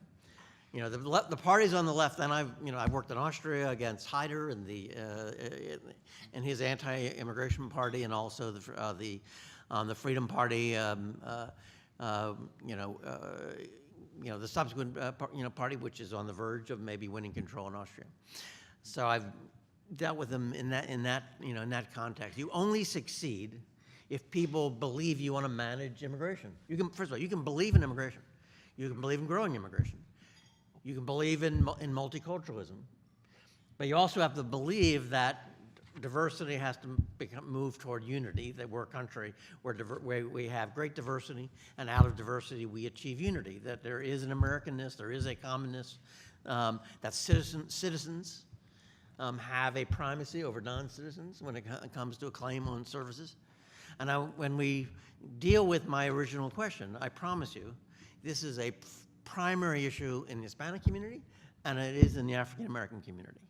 You know, the parties on the left, and I've worked in Austria against Haider and his anti-immigration party, and also the Freedom Party, the subsequent party, which is on the verge of maybe winning control in Austria. So I've dealt with them in that context. You only succeed if people believe you want to manage immigration. First of all, you can believe in immigration. You can believe in growing immigration. You can believe in multiculturalism. But you also have to believe that diversity has to move toward unity, that we're a country where we have great diversity, and out of diversity we achieve unity, that there is an Americanness, there is a commonness, that citizens have a primacy over non-citizens when it comes to a claim on services. And when we deal with my original question, I promise you, this is a primary issue in the Hispanic community, and it is in the African American community.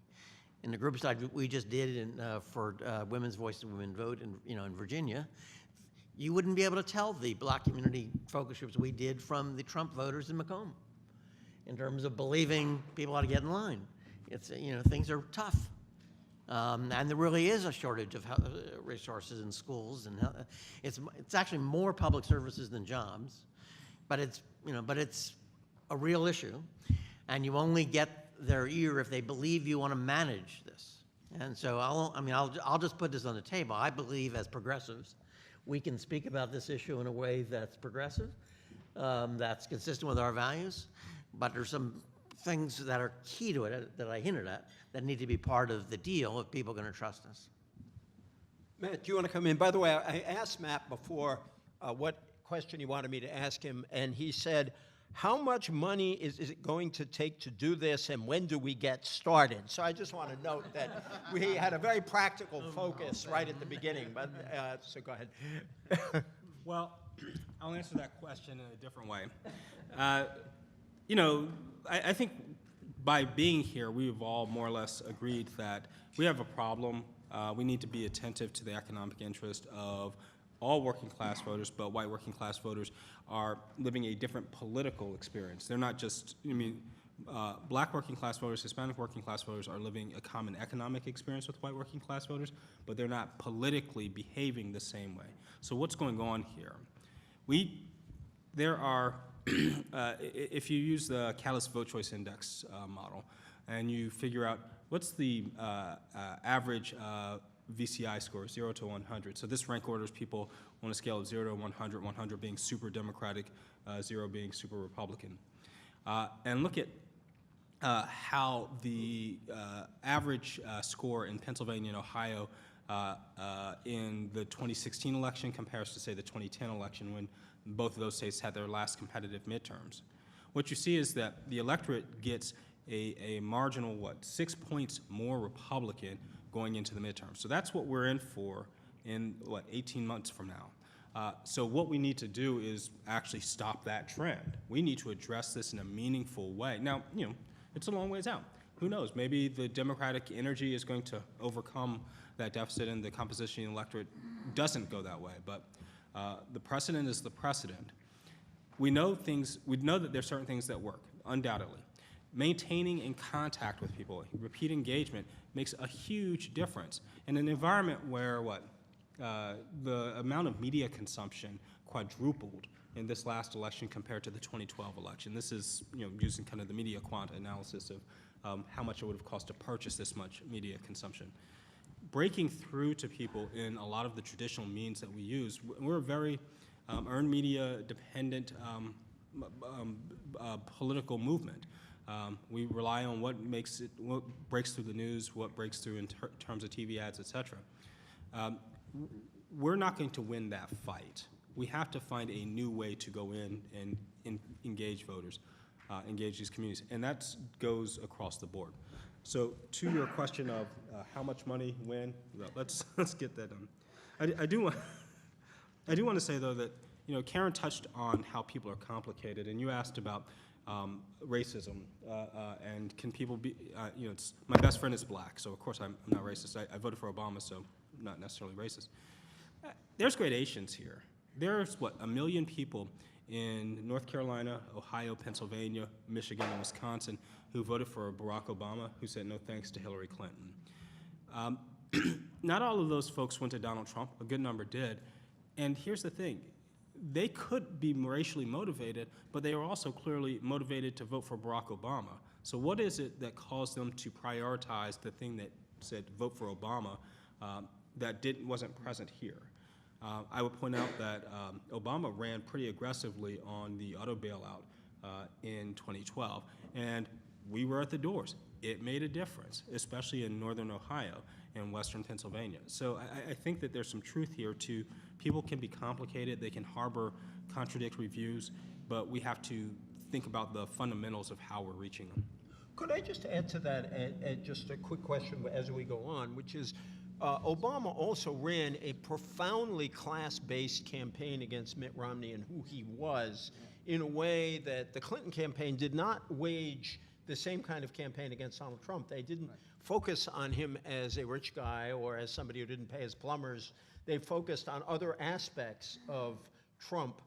In the groups that we just did for Women's Voice and Women Vote in Virginia, you wouldn't be able to tell the black community focus groups we did from the Trump voters in Macomb in terms of believing people ought to get in line. It's, things are tough. And there really is a shortage of resources in schools, and it's actually more public services than jobs, but it's a real issue, and you only get their ear if they believe you want to manage this. And so I'll just put this on the table. I believe as progressives, we can speak about this issue in a way that's progressive, that's consistent with our values, but there's some things that are key to it that I hinted at that need to be part of the deal if people are going to trust us. Matt, do you want to come in? By the way, I asked Matt before what question he wanted me to ask him, and he said, how much money is it going to take to do this, and when do we get started? So I just want to note that we had a very practical focus right at the beginning, but so go ahead. Well, I'll answer that question in a different way. I think by being here, we've all more or less agreed that we have a problem. We need to be attentive to the economic interest of all working class voters, but white working class voters are living a different political experience. They're not just, black working class voters, Hispanic working class voters are living a common economic experience with white working class voters, but they're not politically behaving the same way. So what's going on here? There are, if you use the Catalyst Vote Choice Index model, and you figure out what's the average VCI score, 0 to 100. So this rank orders people on a scale of 0 to 100, 100 being super Democratic, 0 being super Republican. And look at how the average score in Pennsylvania and Ohio in the 2016 election compares to, say, the 2010 election when both of those states had their last competitive midterms. What you see is that the electorate gets a marginal, 6 points more Republican going into the midterm. So that's what we're in for in, 18 months from now. So what we need to do is actually stop that trend. We need to address this in a meaningful way. Now, it's a long ways out. Who knows? Maybe the Democratic energy is going to overcome that deficit and the composition of the electorate doesn't go that way. But the precedent is the precedent. We know that there's certain things that work, undoubtedly. Maintaining in contact with people, repeat engagement, makes a huge difference. In an environment where the amount of media consumption quadrupled in this last election compared to the 2012 election. This is using kind of the media quant analysis of how much it would have cost to purchase this much media consumption. Breaking through to people in a lot of the traditional means that we use, we're a very earned media dependent political movement. We rely on what breaks through the news, what breaks through in terms of TV ads, et cetera. We're not going to win that fight. We have to find a new way to go in and engage voters, engage these communities, and that goes across the board. So to your question of how much money, when, well, let's get that done. I do want to say though that Karen touched on how people are complicated, and you asked about racism and can people be my best friend is black, so of course I'm not racist. I voted for Obama, so I'm not necessarily racist. There's gradations here. There's what, 1 million people in North Carolina, Ohio, Pennsylvania, Michigan, and Wisconsin who voted for Barack Obama, who said no thanks to Hillary Clinton. Not all of those folks went to Donald Trump. A good number did. And here's the thing. They could be racially motivated, but they are also clearly motivated to vote for Barack Obama. So what is it that caused them to prioritize the thing that said vote for Obama that wasn't present here? I would point out that Obama ran pretty aggressively on the auto bailout in 2012, and we were at the doors. It made a difference, especially in northern Ohio and western Pennsylvania. So I think that there's some truth here too. People can be complicated, they can harbor contradictory views, but we have to think about the fundamentals of how we're reaching them. Could I just add to that just a quick question as we go on, which is Obama also ran a profoundly class-based campaign against Mitt Romney and who he was in a way that the Clinton campaign did not wage the same kind of campaign against Donald Trump. They didn't focus on him as a rich guy or as somebody who didn't pay his plumbers. They focused on other aspects of Trump,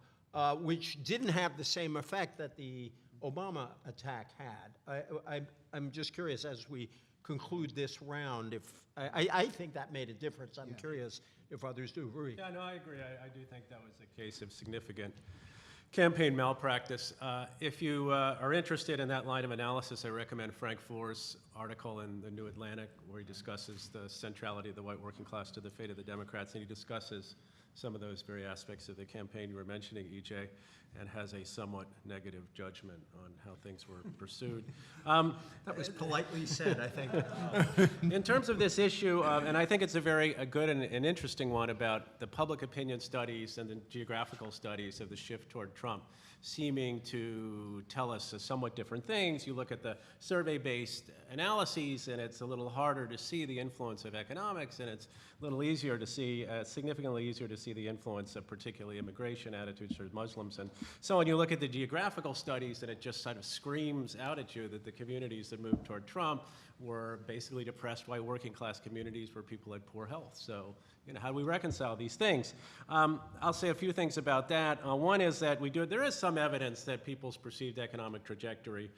which didn't have the same effect that the Obama attack had. I'm just curious as we conclude this round if I think that made a difference. I'm curious if others do. Ruy. Yeah, no, I agree. I do think that was a case of significant campaign malpractice. If you are interested in that line of analysis, I recommend Frank Foer's article in the New Atlantic, where he discusses the centrality of the white working class to the fate of the Democrats, and he discusses some of those very aspects of the campaign you were mentioning, EJ, and has a somewhat negative judgment on how things were pursued. That was politely said, I think. In terms of this issue, and I think it's a very good and interesting one about the public opinion studies and the geographical studies of the shift toward Trump seeming to tell us somewhat different things. You look at the survey-based analyses, and it's a little harder to see the influence of economics, and it's a little easier to see, significantly easier to see the influence of particularly immigration attitudes towards Muslims. And so when you look at the geographical studies, and it just sort of screams out at you that the communities that moved toward Trump were basically depressed white working class communities where people had poor health. So, how do we reconcile these things? I'll say a few things about that. One is that there is some evidence that people's perceived economic trajectory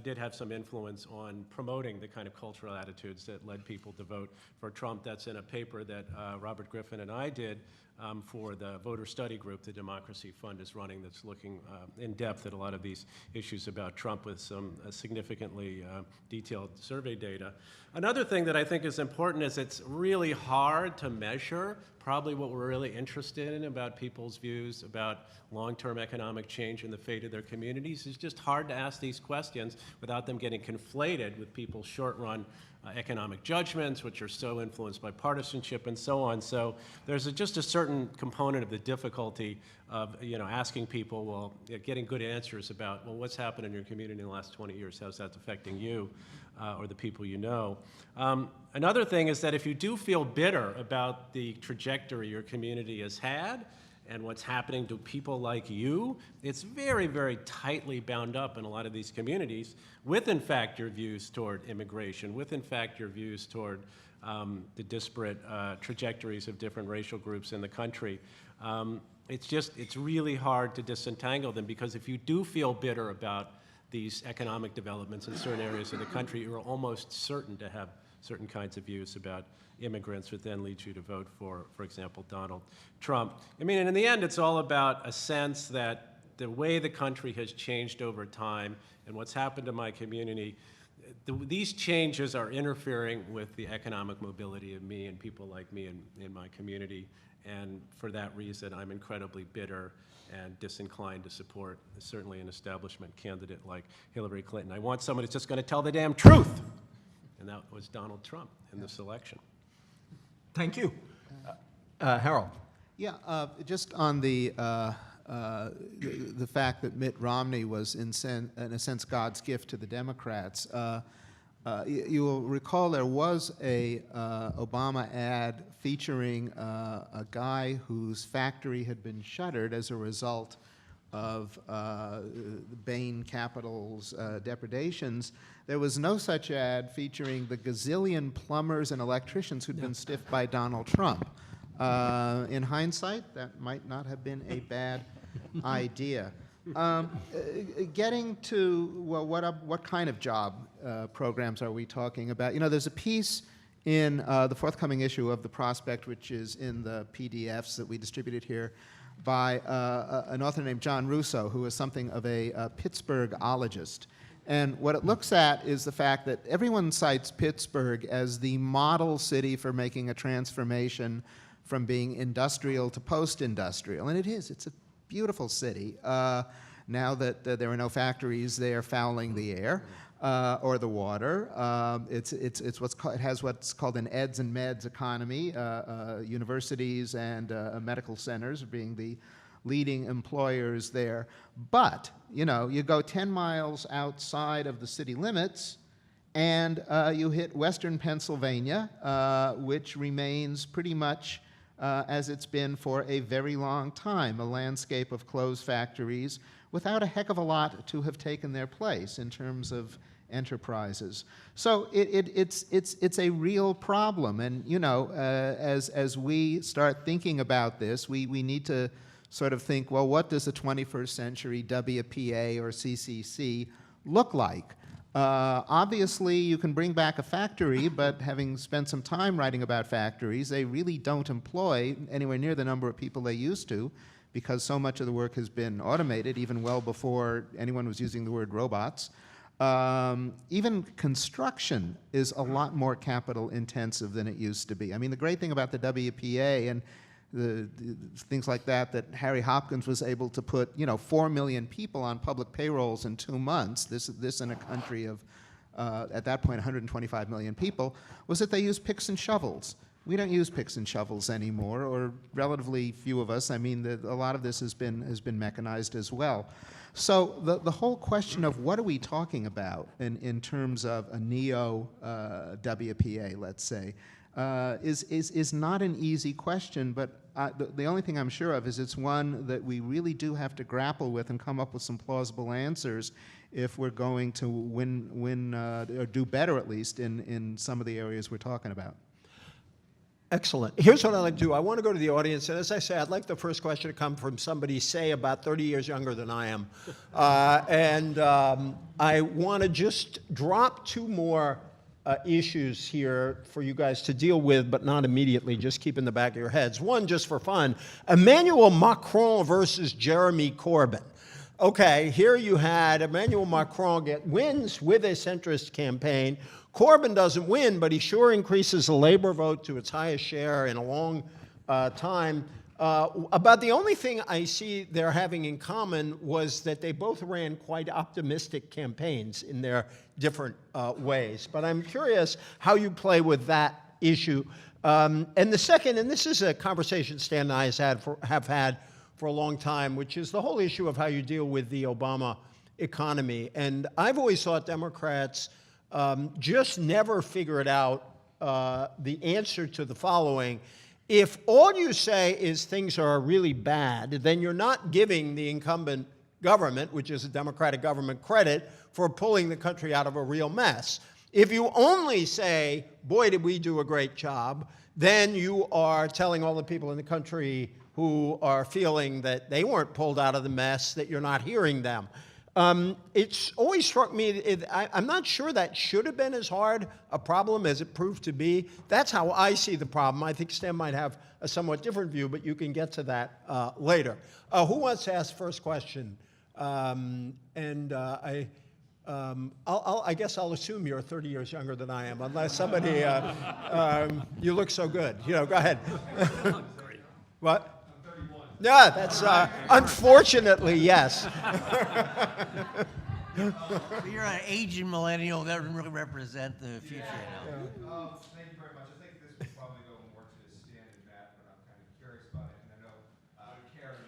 did have some influence on promoting the kind of cultural attitudes that led people to vote for Trump. That's in a paper that Robert Griffin and I did for the voter study group the Democracy Fund is running, that's looking in depth at a lot of these issues about Trump with some significantly detailed survey data. Another thing that I think is important is it's really hard to measure probably what we're really interested in about people's views about long-term economic change and the fate of their communities. It's just hard to ask these questions without them getting conflated with people's short-run economic judgments, which are so influenced by partisanship and so on. So there's just a certain component of the difficulty of asking people, well, getting good answers about, well, what's happened in your community in the last 20 years? How's that affecting you or the people you know? Another thing is that if you do feel bitter about the trajectory your community has had, and what's happening to people like you, it's very, very tightly bound up in a lot of these communities with, in fact, your views toward immigration, with, in fact, your views toward the disparate trajectories of different racial groups in the country. It's really hard to disentangle them, because if you do feel bitter about these economic developments in certain areas of the country, you're almost certain to have certain kinds of views about immigrants, which then leads you to vote for example, Donald Trump. I mean, and in the end, it's all about a sense that the way the country has changed over time and what's happened to my community, these changes are interfering with the economic mobility of me and people like me in my community. And for that reason, I'm incredibly bitter and disinclined to support certainly an establishment candidate like Hillary Clinton. I want someone who's just going to tell the damn truth. And that was Donald Trump in this election. Thank you. Harold. Yeah, just on the fact that Mitt Romney was, in a sense, God's gift to the Democrats. You will recall there was a Obama ad featuring a guy whose factory had been shuttered as a result of Bain Capital's depredations. There was no such ad featuring the gazillion plumbers and electricians who'd been stiffed by Donald Trump. In hindsight, that might not have been a bad idea. Getting to, well, what kind of job programs are we talking about? You know, there's a piece in the forthcoming issue of The Prospect, which is in the PDFs that we distributed here, by an author named John Russo, who is something of a Pittsburghologist. And what it looks at is the fact that everyone cites Pittsburgh as the model city for making a transformation from being industrial to post-industrial. And it is. It's a beautiful city. Now that there are no factories, they are fouling the air or the water. It has what's called an eds and meds economy. Universities and medical centers being the leading employers there. But, you know, you go 10 miles outside of the city limits and you hit western Pennsylvania, which remains pretty much as it's been for a very long time, a landscape of closed factories without a heck of a lot to have taken their place in terms of enterprises. So it's a real problem, and you know, as we start thinking about this, we need to sort of think, well, what does a 21st century WPA or CCC look like? Obviously, you can bring back a factory, but having spent some time writing about factories, they really don't employ anywhere near the number of people they used to, because so much of the work has been automated, even well before anyone was using the word robots. Even construction is a lot more capital intensive than it used to be. I mean, the great thing about the WPA and the things like that Harry Hopkins was able to put, you know, 4 million people on public payrolls in 2 months, this in a country of, at that point, 125 million people, was that they used picks and shovels. We don't use picks and shovels anymore, or relatively few of us. I mean, a lot of this has been mechanized as well. So the whole question of what are we talking about in terms of a neo-WPA, let's say, is not an easy question, but the only thing I'm sure of is it's one that we really do have to grapple with and come up with some plausible answers if we're going to win or do better, at least, in some of the areas we're talking about. Excellent. Here's what I'd like to do. I want to go to the audience, and as I say, I'd like the first question to come from somebody, say, about 30 years younger than I am. I want to just drop 2 more issues here for you guys to deal with, but not immediately. Just keep in the back of your heads. One, just for fun, Emmanuel Macron versus Jeremy Corbyn. Okay, here you had Emmanuel Macron get wins with a centrist campaign. Corbyn doesn't win, but he sure increases the labor vote to its highest share in a long time. About the only thing I see they're having in common was that they both ran quite optimistic campaigns in their different ways. But I'm curious how you play with that issue. And the second, and this is a conversation Stan and I have had for a long time, which is the whole issue of how you deal with the Obama economy. And I've always thought Democrats just never figured out the answer to the following. If all you say is things are really bad, then you're not giving the incumbent government, which is a Democratic government, credit for pulling the country out of a real mess. If you only say, boy, did we do a great job, then you are telling all the people in the country who are feeling that they weren't pulled out of the mess that you're not hearing them. It's always struck me, I'm not sure that should have been as hard a problem as it proved to be. That's how I see the problem. I think Stan might have a somewhat different view, but you can get to that later. Who wants to ask the first question? I guess I'll assume you're 30 years younger than I am, unless somebody, you look so good. You know, go ahead. What? Yeah, that's unfortunately, yes. You're an aging millennial that doesn't really represent the future now. Thank you very much. I think this would probably go more to Stan and Matt, but I'm kind of curious about it. And I know Karen.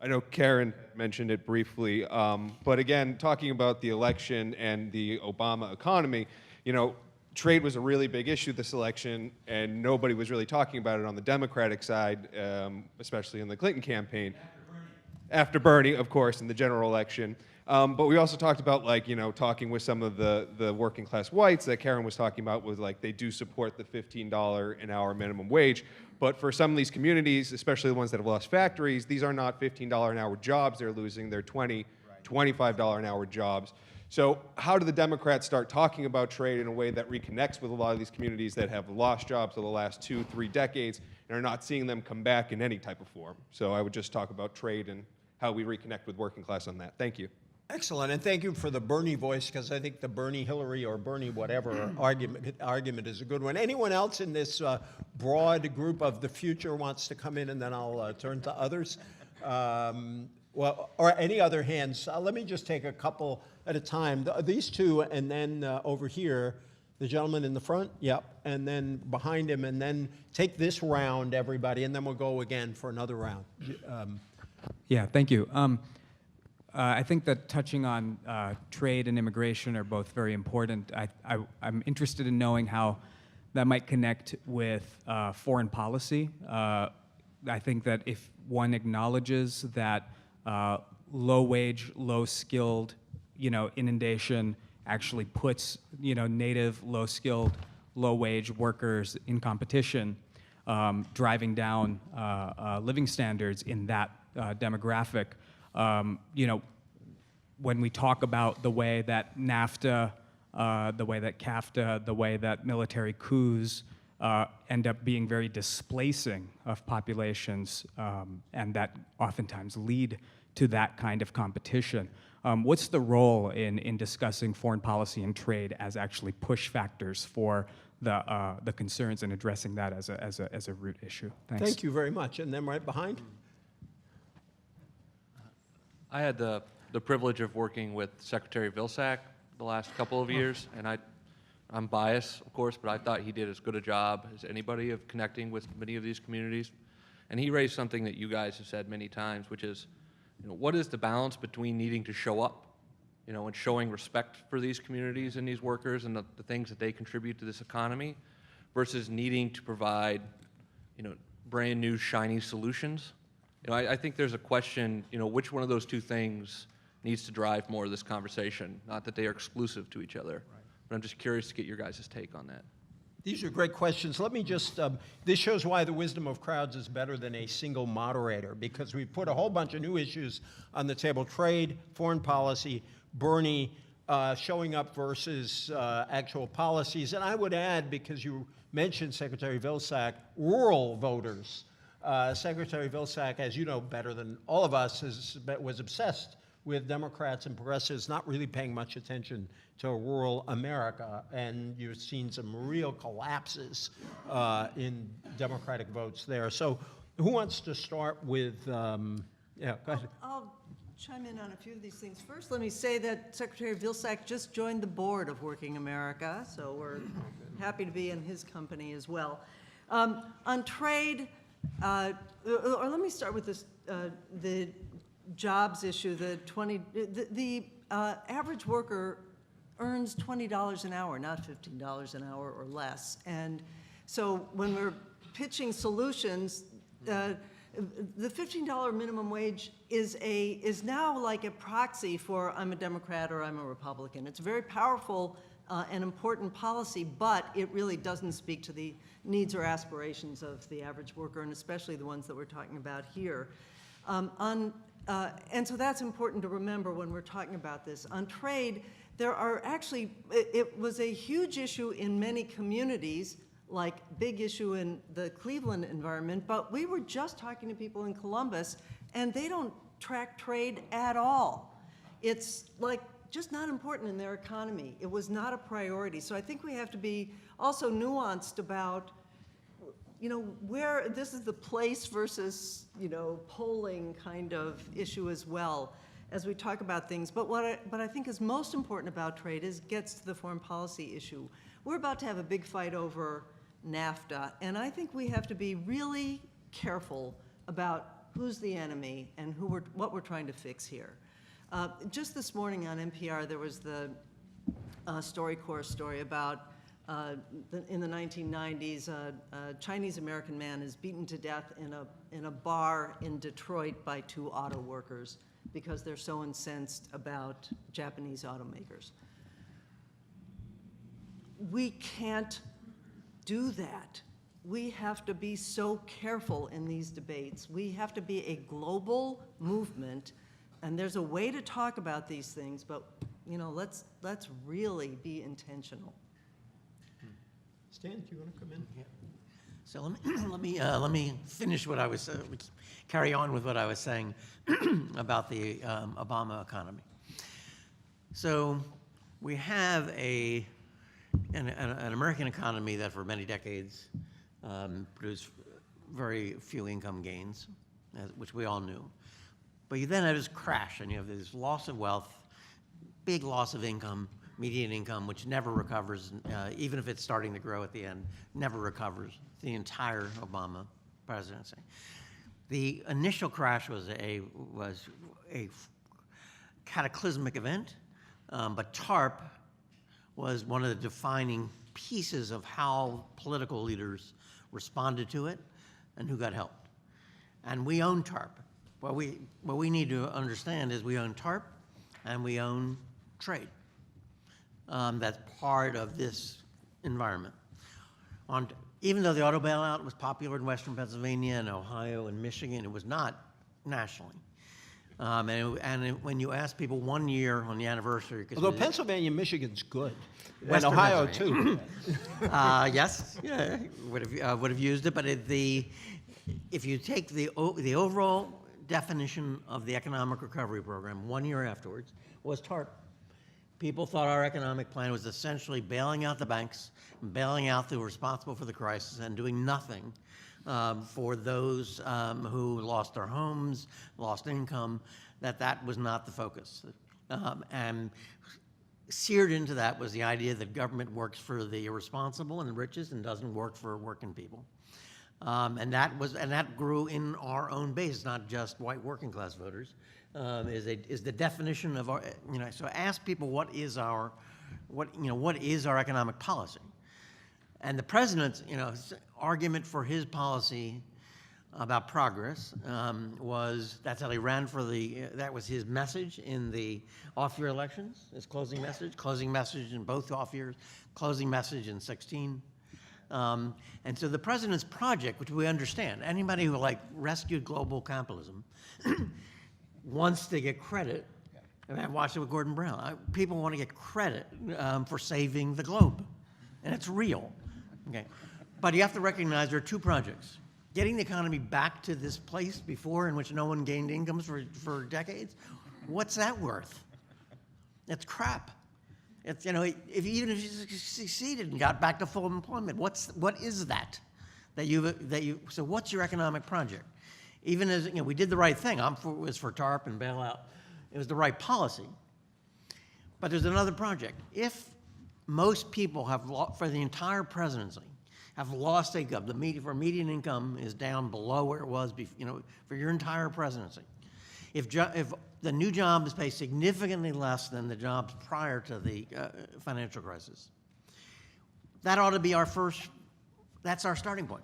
I know Karen mentioned it briefly, but again, talking about the election and the Obama economy, you know, trade was a really big issue this election, and nobody was really talking about it on the Democratic side, especially in the Clinton campaign. After Bernie, of course, in the general election. But we also talked about, like, you know, talking with some of the working class whites that Karen was talking about, was like they do support the $15 an hour minimum wage. But for some of these communities, especially the ones that have lost factories, these are not $15 an hour jobs they're losing. They're $20, $25 an hour jobs. So how do the Democrats start talking about trade in a way that reconnects with a lot of these communities that have lost jobs over the last 2-3 decades and are not seeing them come back in any type of form? So I would just talk about trade and how we reconnect with working class on that. Thank you. Excellent, and thank you for the Bernie voice, because I think the Bernie Hillary or Bernie whatever argument is a good one. Anyone else in this broad group of the future wants to come in, and then I'll turn to others? Well, or any other hands? Let me just take a couple at a time. These two, and then over here, the gentleman in the front, yep, and then behind him, and then take this round, everybody, and then we'll go again for another round. Yeah, thank you. I think that touching on trade and immigration are both very important. I'm interested in knowing how that might connect with foreign policy. I think that if one acknowledges that low-wage, low-skilled, inundation actually puts, native, low-skilled, low-wage workers in competition, driving down living standards in that demographic. When we talk about the way that NAFTA, the way that CAFTA, the way that military coups end up being very displacing of populations, and that oftentimes lead to that kind of competition. What's the role in discussing foreign policy and trade as actually push factors for the concerns and addressing that as a root issue? Thanks. Thank you very much. And then right behind. I had the privilege of working with Secretary Vilsack the last couple of years, and I'm biased, of course, but I thought he did as good a job as anybody of connecting with many of these communities. And he raised something that you guys have said many times, which is, what is the balance between needing to show up, and showing respect for these communities and these workers and the things that they contribute to this economy, versus needing to provide, brand new shiny solutions. I think there's a question, which one of those two things needs to drive more of this conversation? Not that they are exclusive to each other, but I'm just curious to get your guys' take on that. These are great questions. Let me just, this shows why the wisdom of crowds is better than a single moderator, because we put a whole bunch of new issues on the table: trade, foreign policy, Bernie, showing up versus actual policies. And I would add, because you mentioned Secretary Vilsack, rural voters. Secretary Vilsack, as you know better than all of us, was obsessed with Democrats and progressives not really paying much attention to rural America, and you've seen some real collapses in Democratic votes there. So who wants to start with, yeah, go ahead. I'll chime in on a few of these things. First, let me say that Secretary Vilsack just joined the board of Working America, so we're happy to be in his company as well. On trade, or let me start with this, the jobs issue. The average worker earns $20 an hour, not $15 an hour or less. And so when we're pitching solutions, the $15 minimum wage is now like a proxy for I'm a Democrat or I'm a Republican. It's a very powerful and important policy, but it really doesn't speak to the needs or aspirations of the average worker, and especially the ones that we're talking about here. And so that's important to remember when we're talking about this. On trade, there are actually, it was a huge issue in many communities, like big issue in the Cleveland environment, but we were just talking to people in Columbus, and they don't track trade at all. It's like just not important in their economy. It was not a priority. So I think we have to be also nuanced about, where this is the place versus, polling kind of issue as well as we talk about things. But what I think is most important about trade gets to the foreign policy issue. We're about to have a big fight over NAFTA, and I think we have to be really careful about who's the enemy and what we're trying to fix here. Just this morning on NPR, there was the StoryCorps story about in the 1990s, a Chinese-American man is beaten to death in a bar in Detroit by 2 auto workers because they're so incensed about Japanese automakers. We can't do that. We have to be so careful in these debates. We have to be a global movement, and there's a way to talk about these things, but let's really be intentional. Stan, do you want to come in? Yeah. So let me finish what I was carry on with what I was saying about the Obama economy. So we have an American economy that for many decades produced very few income gains, which we all knew. But you then have this crash, and you have this loss of wealth, big loss of income, median income, which never recovers, even if it's starting to grow at the end, never recovers the entire Obama presidency. The initial crash was a cataclysmic event, but TARP was one of the defining pieces of how political leaders responded to it and who got helped. And we own TARP. What we need to understand is we own TARP and we own trade. That's part of this environment. Even though the auto bailout was popular in Western Pennsylvania and Ohio and Michigan, it was not nationally. When you ask people 1 year on the anniversary, Although Pennsylvania and Michigan's good, and Western Ohio too. yes, yeah, would have used it, but if you take the overall definition of the economic recovery program 1 year afterwards was TARP. People thought our economic plan was essentially bailing out the banks, bailing out the responsible for the crisis, and doing nothing for those who lost their homes, lost income, that was not the focus. And seared into that was the idea that government works for the irresponsible and the richest and doesn't work for working people. And that grew in our own base, not just white working class voters. Is the definition of our, so ask people what is our economic policy, and the president's argument for his policy about progress was that's how he ran for that was his message in the off-year elections, his closing message in both off years, closing message in 2016. And so the president's project, which we understand, anybody who rescued global capitalism wants to get credit. I watched it with Gordon Brown. People want to get credit for saving the globe, and it's real. Okay, but you have to recognize there are 2 projects: getting the economy back to this place before in which no one gained incomes for decades. What's that worth? It's crap. It's even if you succeeded and got back to full employment, what is that you? So what's your economic project? Even as we did the right thing. Was for TARP and bailout. It was the right policy. But there's another project. If most people for the entire presidency have lost income, for median income is down below where it was, for your entire presidency. If the new jobs pay significantly less than the jobs prior to the financial crisis, that ought to be that's our starting point.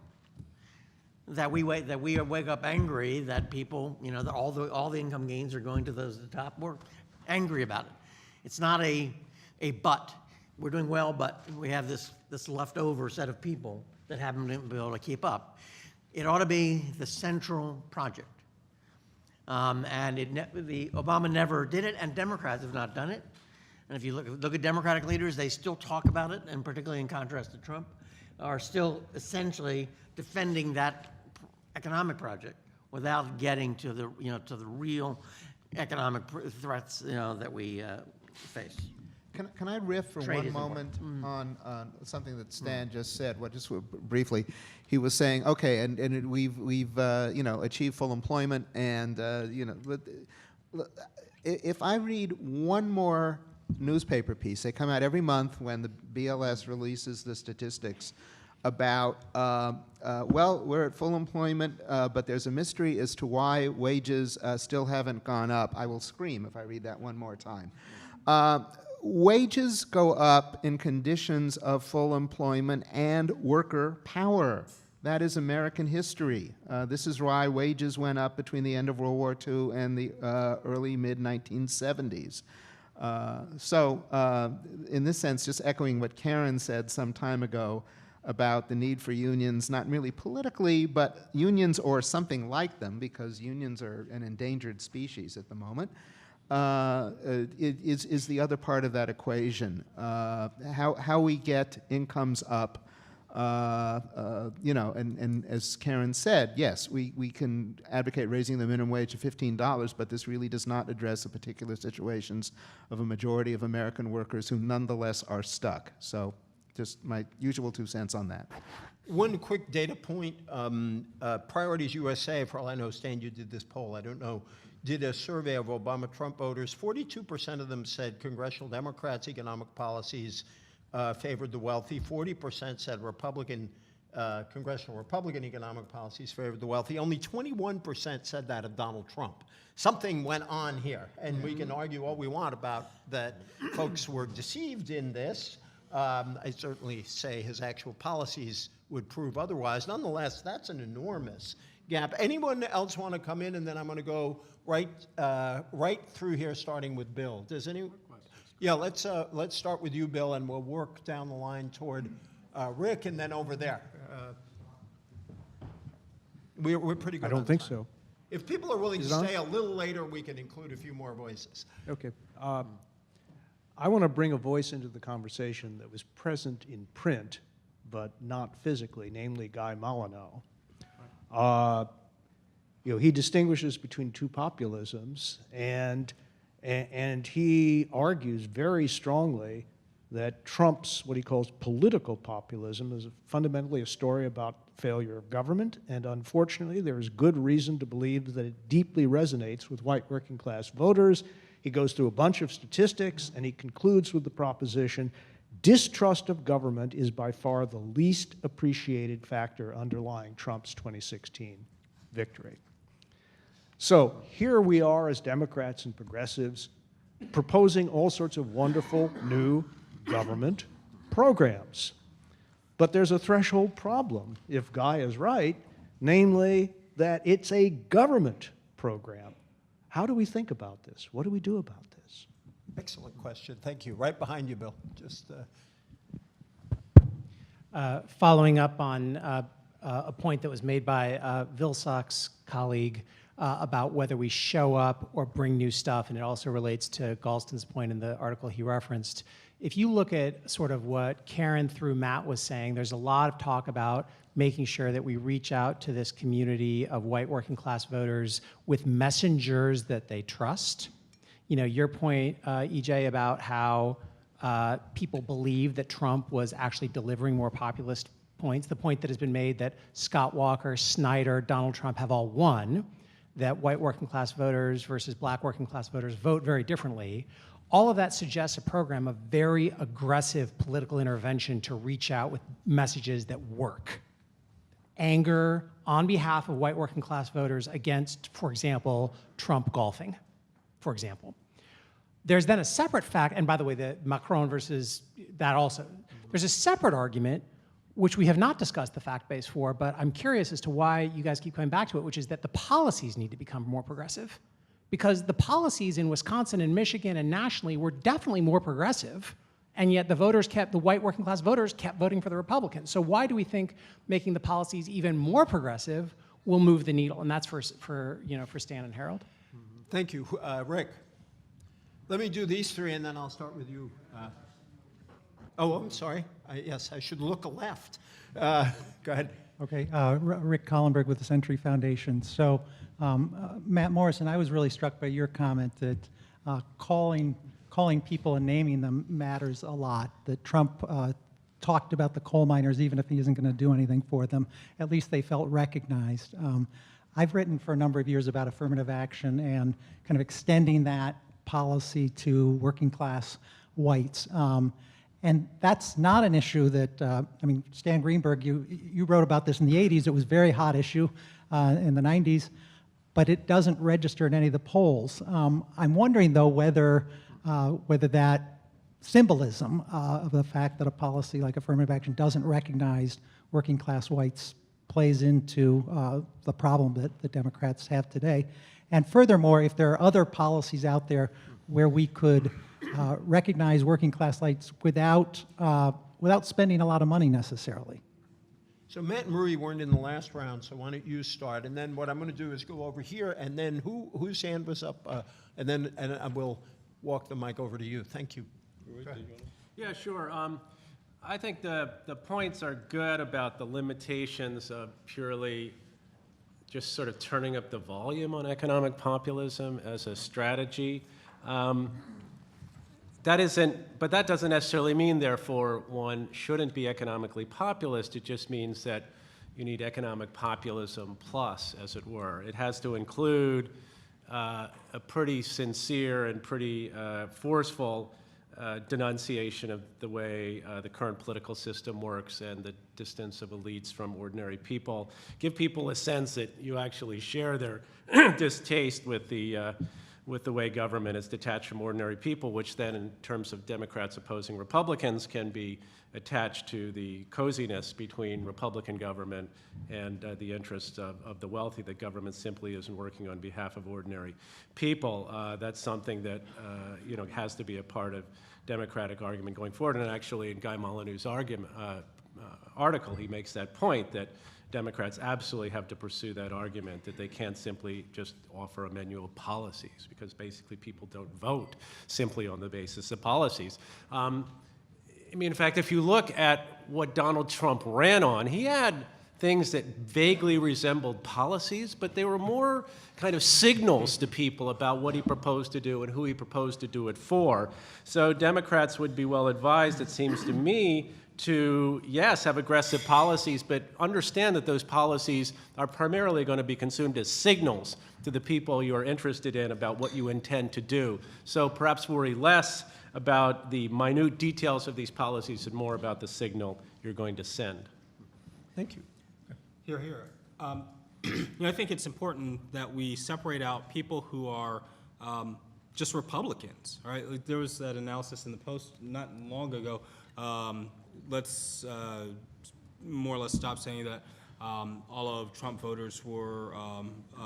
That we wake up angry that people, that all the income gains are going to those at the top. We're angry about it. It's not a but. We're doing well, but we have this leftover set of people that haven't been able to keep up. It ought to be the central project. And the Obama never did it, and Democrats have not done it. And if you look at Democratic leaders, they still talk about it, and particularly in contrast to Trump, are still essentially defending that economic project without getting to the real economic threats that we face. Can I riff for Trade one is moment on something that Stan just said? Just briefly, he was saying, okay, and we've achieved full employment, and if I read one more newspaper piece, they come out every month when the BLS releases the statistics. about, well, we're at full employment, but there's a mystery as to why wages still haven't gone up. I will scream if I read that one more time. Wages go up in conditions of full employment and worker power. That is American history. This is why wages went up between the end of World War II and the early mid-1970s. In this sense, just echoing what Karen said some time ago about the need for unions, not merely politically, but unions or something like them, because unions are an endangered species at the moment, is the other part of that equation. How we get incomes up, and as Karen said, yes, we can advocate raising the minimum wage to $15, but this really does not address the particular situations of a majority of American workers who nonetheless are stuck. So just my usual 2 cents on that. One quick data point. Priorities USA, for all I know, Stan, you did this poll, I don't know, did a survey of Obama-Trump voters. 42% of them said congressional Democrats' economic policies favored the wealthy. 40% said congressional Republican economic policies favored the wealthy. Only 21% said that of Donald Trump. Something went on here, and we can argue all we want about that folks were deceived in this. I certainly say his actual policies would prove otherwise. Nonetheless, that's an enormous gap. Anyone else want to come in, and then I'm going to go right through here, starting with Bill. Does anyone? Yeah, let's start with you, Bill, and we'll work down the line toward Rick, and then over there. We're pretty good. I don't think so. If people are willing to stay a little later, we can include a few more voices. Okay. I want to bring a voice into the conversation that was present in print, but not physically, namely Guy Molyneux. He distinguishes between 2 populisms, and he argues very strongly that Trump's, what he calls political populism, is fundamentally a story about failure of government, and unfortunately there is good reason to believe that it deeply resonates with white working class voters. He goes through a bunch of statistics, and he concludes with the proposition, distrust of government is by far the least appreciated factor underlying Trump's 2016 victory. So here we are as Democrats and progressives proposing all sorts of wonderful new government programs. But there's a threshold problem, if Guy is right, namely that it's a government program. How do we think about this? What do we do about this? Excellent question. Thank you. Right behind you, Bill. Just following up on a point that was made by Vilsack's colleague about whether we show up or bring new stuff, and it also relates to Galston's point in the article he referenced. If you look at sort of what Karen through Matt was saying, there's a lot of talk about making sure that we reach out to this community of white working class voters with messengers that they trust. Your point, EJ, about how people believe that Trump was actually delivering more populist points, the point that has been made that Scott Walker, Snyder, Donald Trump have all won, that white working class voters versus black working class voters vote very differently. All of that suggests a program of very aggressive political intervention to reach out with messages that work. Anger on behalf of white working class voters against, for example, Trump golfing, for example. There's then a separate fact, and by the way, the Macron versus that also, there's a separate argument which we have not discussed the fact base for, but I'm curious as to why you guys keep coming back to it, which is that the policies need to become more progressive. Because the policies in Wisconsin and Michigan and nationally were definitely more progressive, and yet the white working class voters kept voting for the Republicans. So why do we think making the policies even more progressive will move the needle? And that's for Stan and Harold. Thank you. Rick, let me do these 3, and then I'll start with you. I'm sorry. Yes, I should look left. Go ahead. Okay, Rick Collenberg with the Century Foundation. So, Matt Morrison, I was really struck by your comment that calling people and naming them matters a lot, that Trump talked about the coal miners even if he isn't going to do anything for them. At least they felt recognized. I've written for a number of years about affirmative action and kind of extending that policy to working class whites. And that's not an issue that, I mean, Stan Greenberg, you wrote about this in the 80s. It was a very hot issue in the 90s, but it doesn't register in any of the polls. I'm wondering, though, whether that symbolism of the fact that a policy like affirmative action doesn't recognize working class whites plays into the problem that the Democrats have today. And furthermore, if there are other policies out there where we could recognize working class whites without spending a lot of money necessarily. So Matt and Ruy weren't in the last round, so why don't you start? And then what I'm going to do is go over here, and then whose hand was up? And I will walk the mic over to you. Thank you. Yeah, sure. I think the points are good about the limitations of purely just sort of turning up the volume on economic populism as a strategy. But that doesn't necessarily mean, therefore, one shouldn't be economically populist. It just means that you need economic populism plus, as it were. It has to include a pretty sincere and pretty forceful denunciation of the way the current political system works and the distance of elites from ordinary people. Give people a sense that you actually share their distaste with the way government is detached from ordinary people, which then, in terms of Democrats opposing Republicans, can be attached to the coziness between Republican government and the interests of the wealthy, that government simply isn't working on behalf of ordinary people. That's something that has to be a part of Democratic argument going forward. And actually, in Guy Molyneux's article, he makes that point that Democrats absolutely have to pursue that argument, that they can't simply just offer a menu of policies, because basically people don't vote simply on the basis of policies. In fact, if you look at what Donald Trump ran on, he had things that vaguely resembled policies, but they were more kind of signals to people about what he proposed to do and who he proposed to do it for. So Democrats would be well advised, it seems to me, to, yes, have aggressive policies, but understand that those policies are primarily going to be consumed as signals to the people you're interested in about what you intend to do. So perhaps worry less about the minute details of these policies and more about the signal you're going to send. Thank you. Here, here. I think it's important that we separate out people who are just Republicans, right? Like, there was that analysis in the Post not long ago. Let's more or less stop saying that all of Trump voters were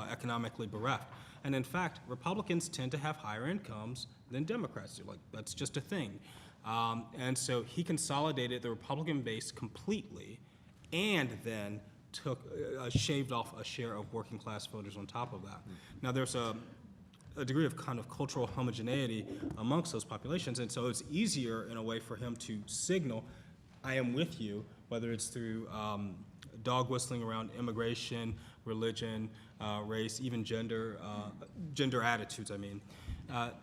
economically bereft. And in fact, Republicans tend to have higher incomes than Democrats do. Like, that's just a thing. And so he consolidated the Republican base completely, and then shaved off a share of working class voters on top of that. Now, there's a degree of kind of cultural homogeneity amongst those populations, and so it's easier in a way for him to signal, I am with you, whether it's through dog whistling around immigration, religion, race, even gender attitudes, I mean.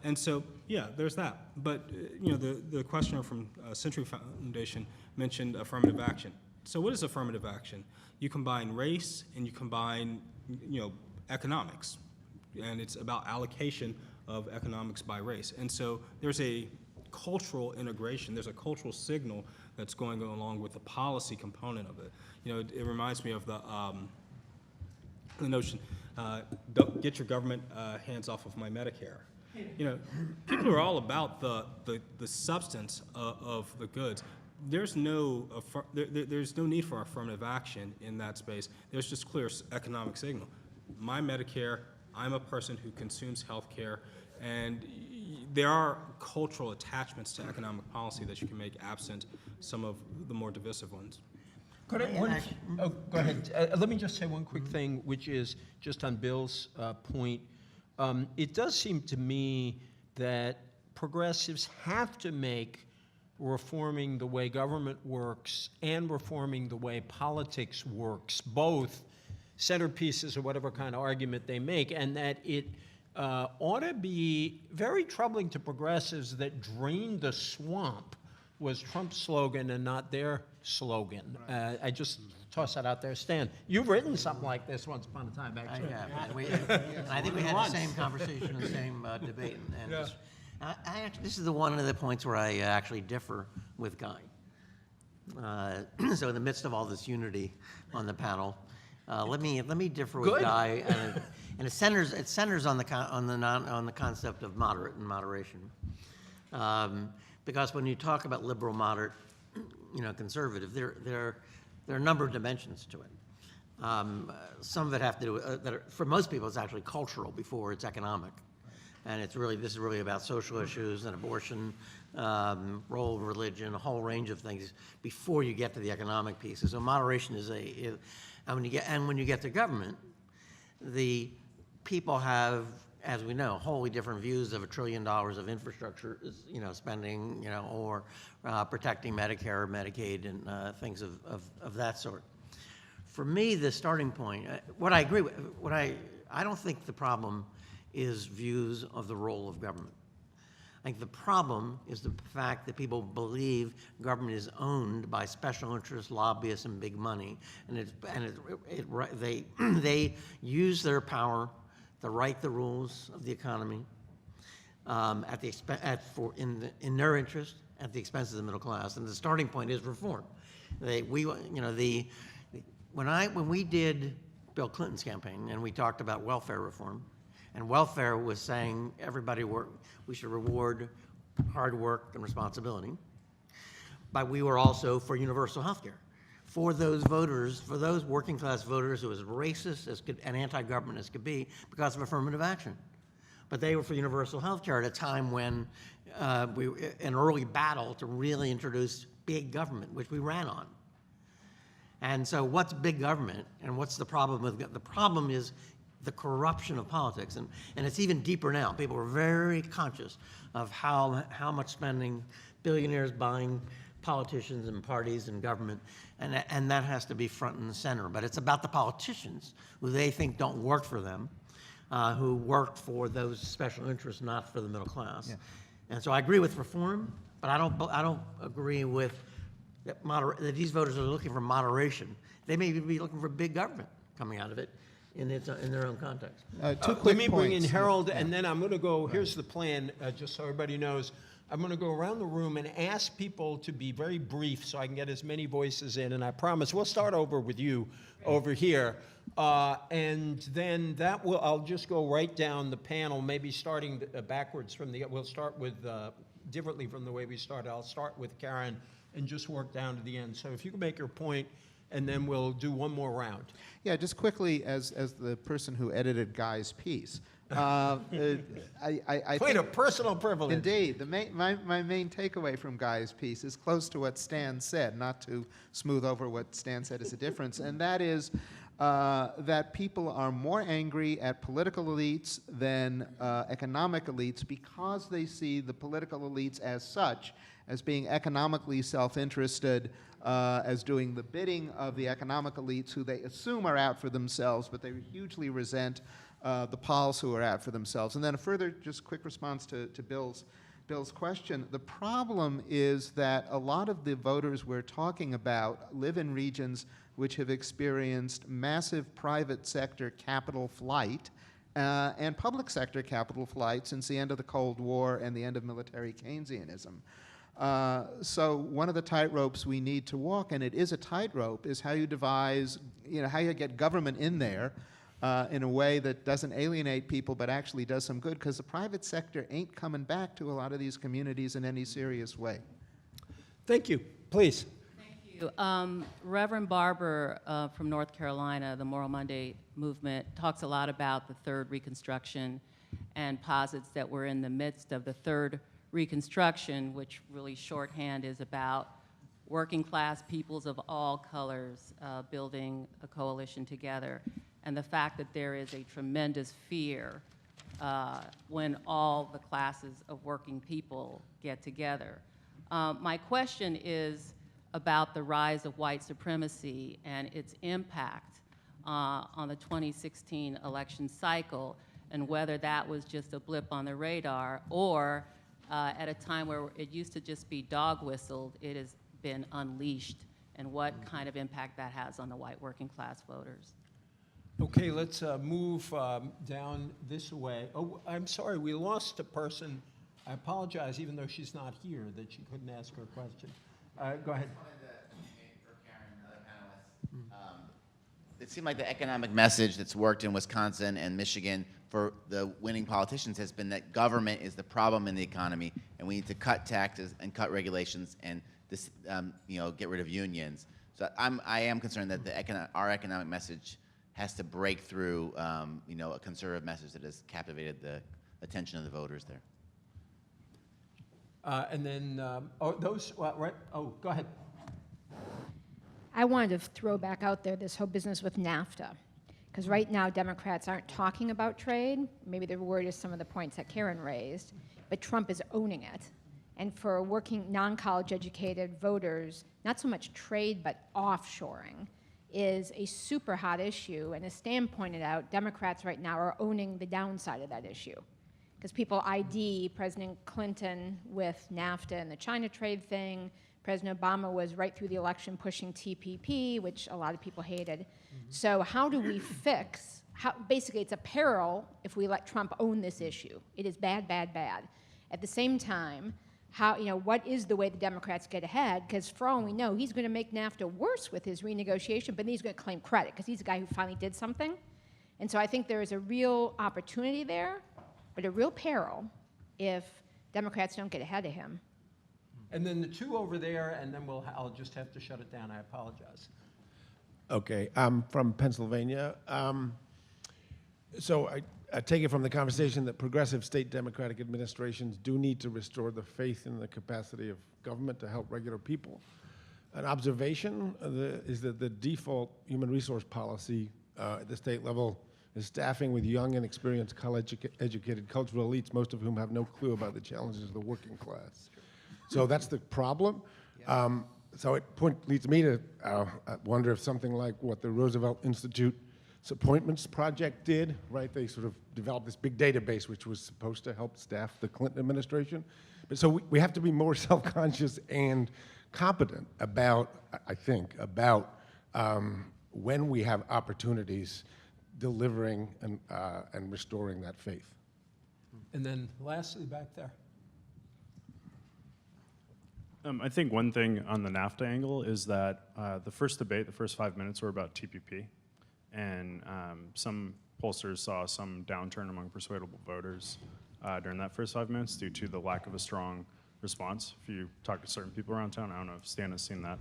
And so, yeah, there's that. But, the questioner from Century Foundation mentioned affirmative action. So what is affirmative action? You combine race and you combine, economics. And it's about allocation of economics by race. And so there's a cultural integration, there's a cultural signal that's going along with the policy component of it. It reminds me of the notion, don't get your government hands off of my Medicare. People are all about the substance of the goods. There's no need for affirmative action in that space. There's just clear economic signal. My Medicare, I'm a person who consumes health care, and there are cultural attachments to economic policy that you can make absent some of the more divisive ones. Go ahead. Let me just say one quick thing, which is just on Bill's point. It does seem to me that progressives have to make reforming the way government works and reforming the way politics works both centerpieces of whatever kind of argument they make, and that it ought to be very troubling to progressives that drain the swamp was Trump's slogan and not their slogan. I just toss that out there. Stan, you've written something like this once upon a time, actually. I have. And I think we had the same conversation, the same debate. And This is one of the points where I actually differ with Guy. So in the midst of all this unity on the panel, let me differ with Guy, and it centers on the concept of moderate and moderation, because when you talk about liberal, moderate, conservative, there are a number of dimensions to it. Some of it have to do for most people it's actually cultural before it's economic. And this is really about social issues and abortion, role of religion, a whole range of things before you get to the economic pieces. So moderation is when you get to government, the people have, as we know, wholly different views of $1 trillion of infrastructure, spending, or protecting Medicare, Medicaid, and things of that sort. For me, the starting point, what I agree with, I don't think the problem is views of the role of government. I think the problem is the fact that people believe government is owned by special interests, lobbyists, and big money, and they use their power to write the rules of the economy in their interest at the expense of the middle class. And the starting point is reform. When we did Bill Clinton's campaign and we talked about welfare reform, and welfare was saying we should reward hard work and responsibility. But we were also for universal health care. For those voters, for those working class voters who was racist and anti-government as could be because of affirmative action. But they were for universal health care at a time when an early battle to really introduce big government, which we ran on. And so what's big government and what's the problem with it? The problem is the corruption of politics, and it's even deeper now. People are very conscious of how much spending, billionaires buying politicians and parties and government, and that has to be front and center. But it's about the politicians who they think don't work for them, who work for those special interests, not for the middle class. Yeah. And so I agree with reform, but I don't agree with that these voters are looking for moderation. They may be looking for big government coming out of it. In their own context. Let me bring in Harold, and then I'm going to go, here's the plan, just so everybody knows. I'm going to go around the room and ask people to be very brief so I can get as many voices in, and I promise we'll start over with you over here. And then I'll just go right down the panel, maybe starting backwards we'll start with, differently from the way we started. I'll start with Karen and just work down to the end. So if you can make your point, and then we'll do one more round. Yeah, just quickly, as the person who edited Guy's piece, I quite a personal privilege. Indeed. My main takeaway from Guy's piece is close to what Stan said, not to smooth over what Stan said is a difference, and that is that people are more angry at political elites than economic elites because they see the political elites as such, as being economically self-interested, as doing the bidding of the economic elites who they assume are out for themselves, but they hugely resent the Pauls who are out for themselves. And then a further just quick response to Bill's question. The problem is that a lot of the voters we're talking about live in regions which have experienced massive private sector capital flight and public sector capital flight since the end of the Cold War and the end of military Keynesianism. So one of the tightropes we need to walk, and it is a tightrope, is how you devise, how you get government in there in a way that doesn't alienate people but actually does some good, because the private sector ain't coming back to a lot of these communities in any serious way. Thank you. Please. Thank you. Reverend Barber from North Carolina, the Moral Monday movement, talks a lot about the third Reconstruction and posits that we're in the midst of the third Reconstruction, which really shorthand is about working class peoples of all colors building a coalition together. And the fact that there is a tremendous fear when all the classes of working people get together. My question is about the rise of white supremacy and its impact on the 2016 election cycle, and whether that was just a blip on the radar, or at a time where it used to just be dog whistled, it has been unleashed, and what kind of impact that has on the white working class voters. Okay, let's move down this way. Oh, I'm sorry, we lost a person I apologize, even though she's not here, that she couldn't ask her question. Go ahead. It seemed like the economic message that's worked in Wisconsin and Michigan for the winning politicians has been that government is the problem in the economy, and we need to cut taxes and cut regulations and this, get rid of unions. So I am concerned that our economic message has to break through, a conservative message that has captivated the attention of the voters there. And then, right? Oh, go ahead. I wanted to throw back out there this whole business with NAFTA. Because right now, Democrats aren't talking about trade. Maybe they're worried of some of the points that Karen raised. But Trump is owning it. And for working non-college educated voters, not so much trade, but offshoring is a super hot issue. And as Stan pointed out, Democrats right now are owning the downside of that issue. Because people ID President Clinton with NAFTA and the China trade thing. President Obama was right through the election pushing TPP, which a lot of people hated. So how do we fix, basically it's a peril if we let Trump own this issue. It is bad, bad, bad. At the same time, what is the way the Democrats get ahead? Because for all we know, he's going to make NAFTA worse with his renegotiation, but then he's going to claim credit because he's the guy who finally did something. And so I think there is a real opportunity there, but a real peril if Democrats don't get ahead of him. And then the two over there, and then I'll just have to shut it down. I apologize. Okay, I'm from Pennsylvania. So I take it from the conversation that progressive state Democratic administrations do need to restore the faith in the capacity of government to help regular people. An observation is that the default human resource policy at the state level is staffing with young and experienced college-educated cultural elites, most of whom have no clue about the challenges of the working class. So that's the problem. So it leads me to wonder if something like what the Roosevelt Institute's appointments project did, right? They sort of developed this big database which was supposed to help staff the Clinton administration. But so we have to be more self-conscious and competent about, I think, about when we have opportunities delivering and restoring that faith. And then lastly, back there. I think one thing on the NAFTA angle is that the first debate, the first 5 minutes were about TPP. And some pollsters saw some downturn among persuadable voters during that first 5 minutes due to the lack of a strong response. If you talk to certain people around town, I don't know if Stan has seen that.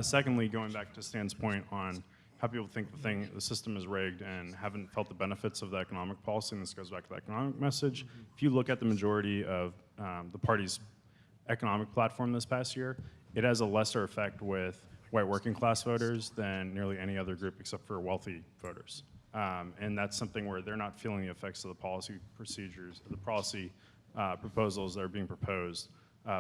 Secondly, going back to Stan's point on how people think the system is rigged and haven't felt the benefits of the economic policy, and this goes back to the economic message. If you look at the majority of the party's economic platform this past year, it has a lesser effect with white working class voters than nearly any other group except for wealthy voters. And that's something where they're not feeling the effects of the policy procedures, the policy proposals that are being proposed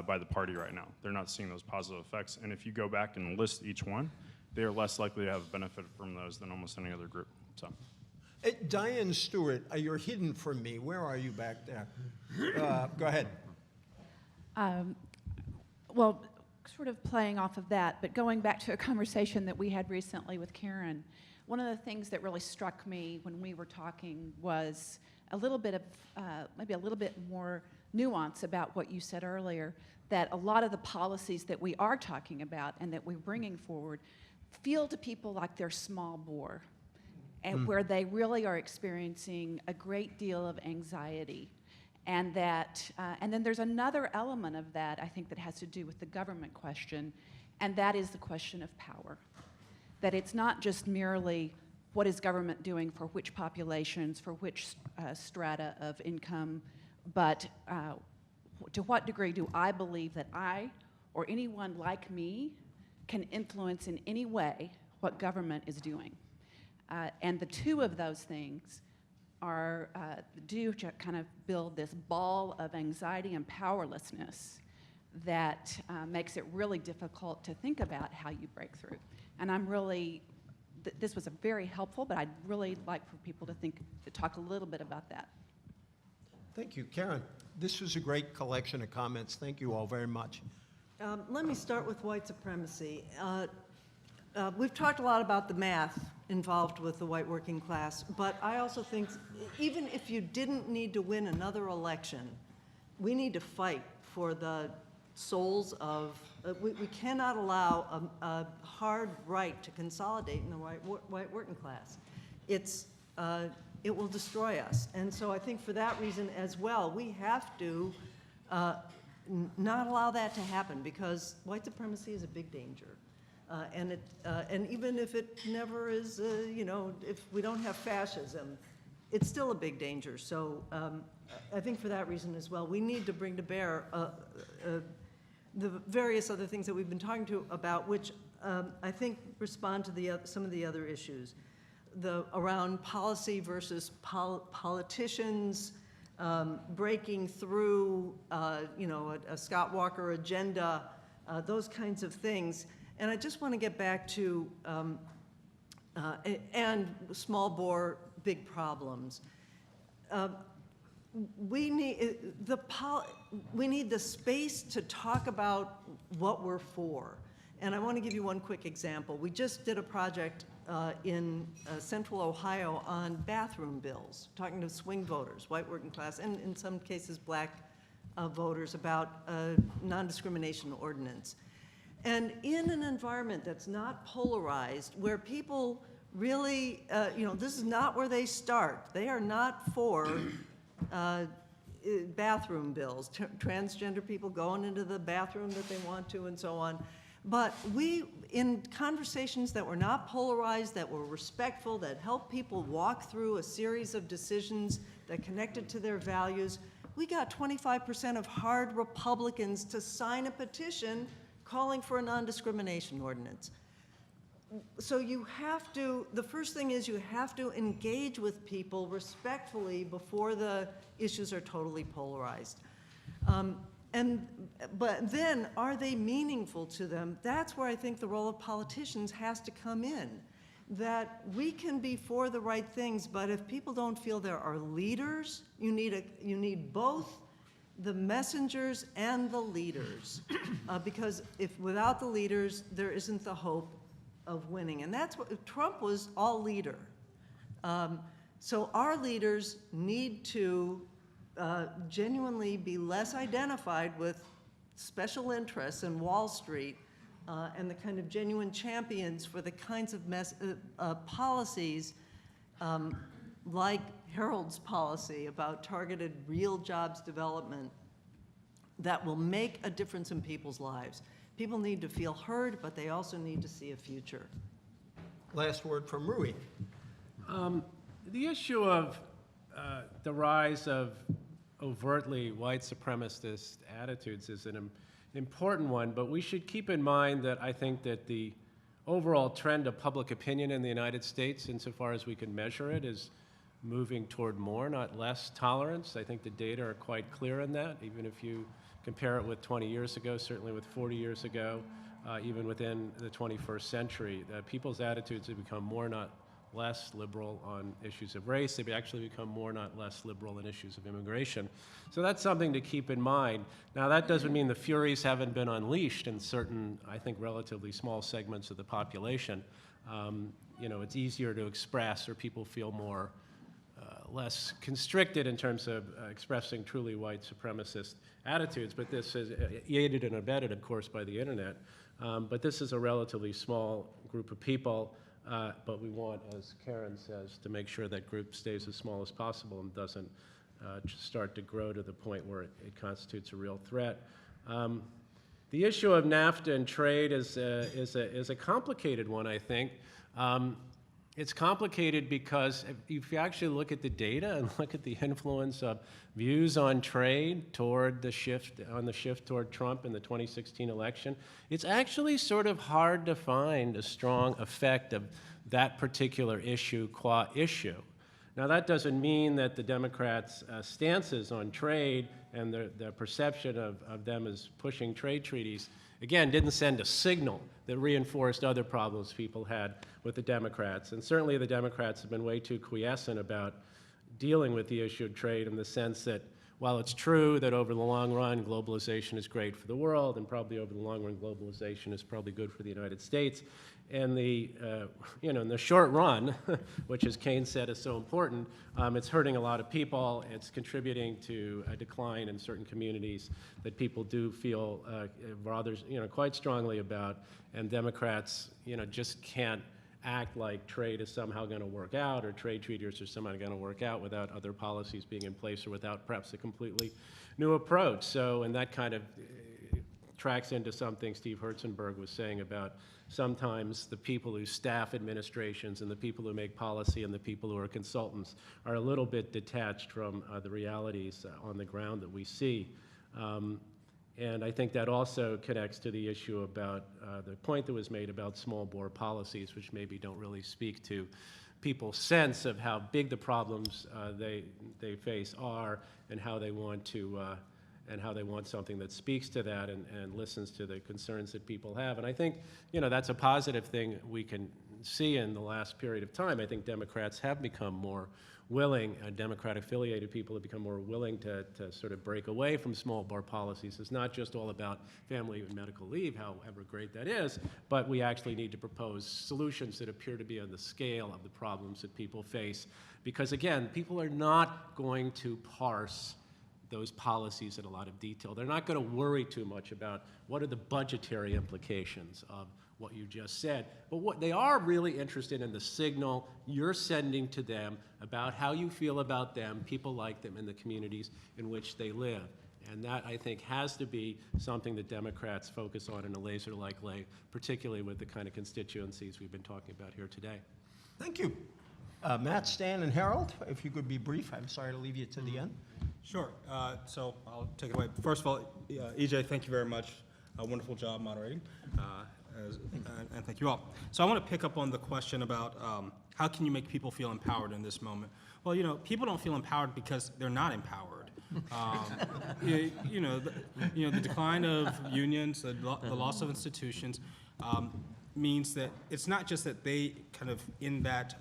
by the party right now. They're not seeing those positive effects. And if you go back and list each one, they are less likely to have benefit from those than almost any other group. So. Diane Stewart, you're hidden from me. Where are you back there? Go ahead. Well, sort of playing off of that, but going back to a conversation that we had recently with Karen, one of the things that really struck me when we were talking was a little bit of, maybe a little bit more nuance about what you said earlier, that a lot of the policies that we are talking about and that we're bringing forward feel to people like they're small bore, and where they really are experiencing a great deal of anxiety. And that, and then there's another element of that, I think, that has to do with the government question, and that is the question of power. That it's not just merely what is government doing for which populations, for which strata of income, but to what degree do I believe that I, or anyone like me, can influence in any way what government is doing. And the two of those things are do kind of build this ball of anxiety and powerlessness that makes it really difficult to think about how you break through. And I'm really, this was a very helpful, but I'd really like for people to talk a little bit about that. Thank you. Karen, this was a great collection of comments. Thank you all very much. Let me start with white supremacy. We've talked a lot about the math involved with the white working class, but I also think even if you didn't need to win another election we need to fight for the souls of, we cannot allow a hard right to consolidate in the white working class. It will destroy us. And so I think for that reason as well, we have to not allow that to happen, because white supremacy is a big danger. And even if it never is, if we don't have fascism, it's still a big danger. So I think for that reason as well, we need to bring to bear the various other things that we've been talking about, which I think respond to some of the other issues. Around policy versus politicians, breaking through, a Scott Walker agenda, those kinds of things. And I just want to get back to, and small bore, big problems. We need the space to talk about what we're for. And I want to give you one quick example. We just did a project in central Ohio on bathroom bills, talking to swing voters, white working class, and in some cases black voters, about a non-discrimination ordinance. And in an environment that's not polarized, where people really, this is not where they start. They are not for bathroom bills, transgender people going into the bathroom that they want to and so on. But in conversations that were not polarized, that were respectful, that helped people walk through a series of decisions that connected to their values, we got 25% of hard Republicans to sign a petition calling for a non-discrimination ordinance. So you have to, the first thing is you have to engage with people respectfully before the issues are totally polarized. But then, are they meaningful to them? That's where I think the role of politicians has to come in. That we can be for the right things, but if people don't feel there are leaders, you need both the messengers and the leaders. Because without the leaders, there isn't the hope of winning. And that's what, Trump was all leader. So our leaders need to genuinely be less identified with special interests in Wall Street and the kind of genuine champions for the kinds of policies like Harold's policy about targeted real jobs development that will make a difference in people's lives. People need to feel heard, but they also need to see a future. Last word from Ruy. The issue of the rise of overtly white supremacist attitudes is an important one, but we should keep in mind that I think that the overall trend of public opinion in the United States, insofar as we can measure it, is moving toward more, not less, tolerance. I think the data are quite clear in that, even if you compare it with 20 years ago, certainly with 40 years ago, even within the 21st century. People's attitudes have become more, not less, liberal on issues of race. They've actually become more, not less, liberal on issues of immigration. So that's something to keep in mind. Now, that doesn't mean the furies haven't been unleashed in certain, I think, relatively small segments of the population. It's easier to express, or people feel more less constricted in terms of expressing truly white supremacist attitudes, but this is aided and abetted, of course, by the internet. But this is a relatively small group of people, but we want, as Karen says, to make sure that group stays as small as possible and doesn't start to grow to the point where it constitutes a real threat. The issue of NAFTA and trade is a complicated one, I think. It's complicated because if you actually look at the data and look at the influence of views on trade toward the shift toward Trump in the 2016 election, it's actually sort of hard to find a strong effect of that particular issue qua issue. Now, that doesn't mean that the Democrats' stances on trade and the perception of them as pushing trade treaties, again, didn't send a signal that reinforced other problems people had with the Democrats. And certainly the Democrats have been way too quiescent about dealing with the issue of trade, in the sense that while it's true that over the long run globalization is great for the world, and probably over the long run globalization is probably good for the United States, in the, in the short run, which as Keynes said is so important, it's hurting a lot of people. It's contributing to a decline in certain communities that people do feel rather, quite strongly about. And Democrats, just can't act like trade is somehow going to work out or trade treaties are somehow going to work out without other policies being in place or without perhaps a completely new approach. So, and that kind of tracks into something Steve Herzenberg was saying about sometimes the people who staff administrations and the people who make policy and the people who are consultants are a little bit detached from the realities on the ground that we see. And I think that also connects to the issue about the point that was made about small bore policies, which maybe don't really speak to people's sense of how big the problems they face are and how they want to and how they want something that speaks to that and listens to the concerns that people have. And I think, that's a positive thing we can see in the last period of time. I think Democrats have become more willing, Democrat-affiliated people have become more willing to sort of break away from small bore policies. It's not just all about family and medical leave, however great that is, but we actually need to propose solutions that appear to be on the scale of the problems that people face. Because again, people are not going to parse those policies in a lot of detail. They're not going to worry too much about what are the budgetary implications of what you just said, but what they are really interested in the signal you're sending to them about how you feel about them, people like them in the communities in which they live. And that, I think, has to be something that Democrats focus on in a laser-like way, particularly with the kind of constituencies we've been talking about here today. Thank you. Matt, Stan, and Harold, if you could be brief. I'm sorry to leave you to the end. Sure. So I'll take it away. First of all, EJ, thank you very much. A wonderful job moderating, and thank you all. So I want to pick up on the question about how can you make people feel empowered in this moment? Well, people don't feel empowered because they're not empowered. The decline of unions, the loss of institutions, means that it's not just that they kind of, in that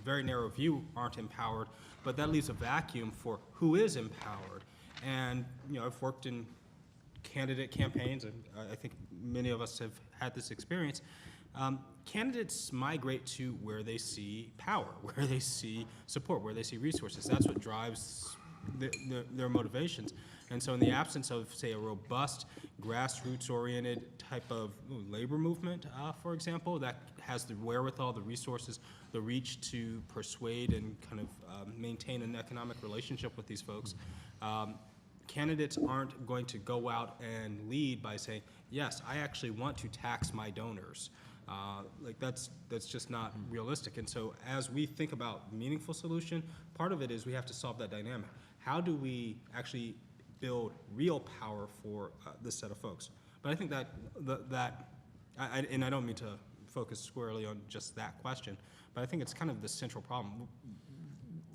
very narrow view, aren't empowered, but that leaves a vacuum for who is empowered. And, I've worked in candidate campaigns, and I think many of us have had this experience. Candidates migrate to where they see power, where they see support, where they see resources. That's what drives their motivations. And so in the absence of, say, a robust, grassroots-oriented type of labor movement, for example, that has the wherewithal, the resources, the reach to persuade and kind of maintain an economic relationship with these folks, candidates aren't going to go out and lead by saying, yes, I actually want to tax my donors. That's just not realistic. And so as we think about meaningful solution, part of it is we have to solve that dynamic. How do we actually build real power for this set of folks? But I think and I don't mean to focus squarely on just that question, but I think it's kind of the central problem.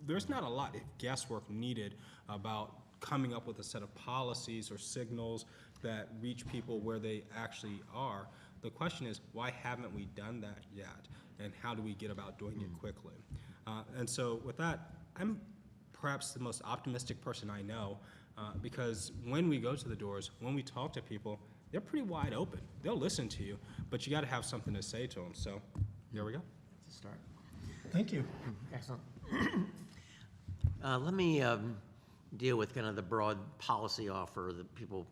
There's not a lot of guesswork needed about coming up with a set of policies or signals that reach people where they actually are. The question is, why haven't we done that yet? And how do we get about doing it quickly? And so with that, I'm perhaps the most optimistic person I know, because when we go to the doors, when we talk to people, they're pretty wide open. They'll listen to you, but you got to have something to say to them. So there we go. That's a start. Thank you. Excellent. Let me deal with kind of the broad policy offer that people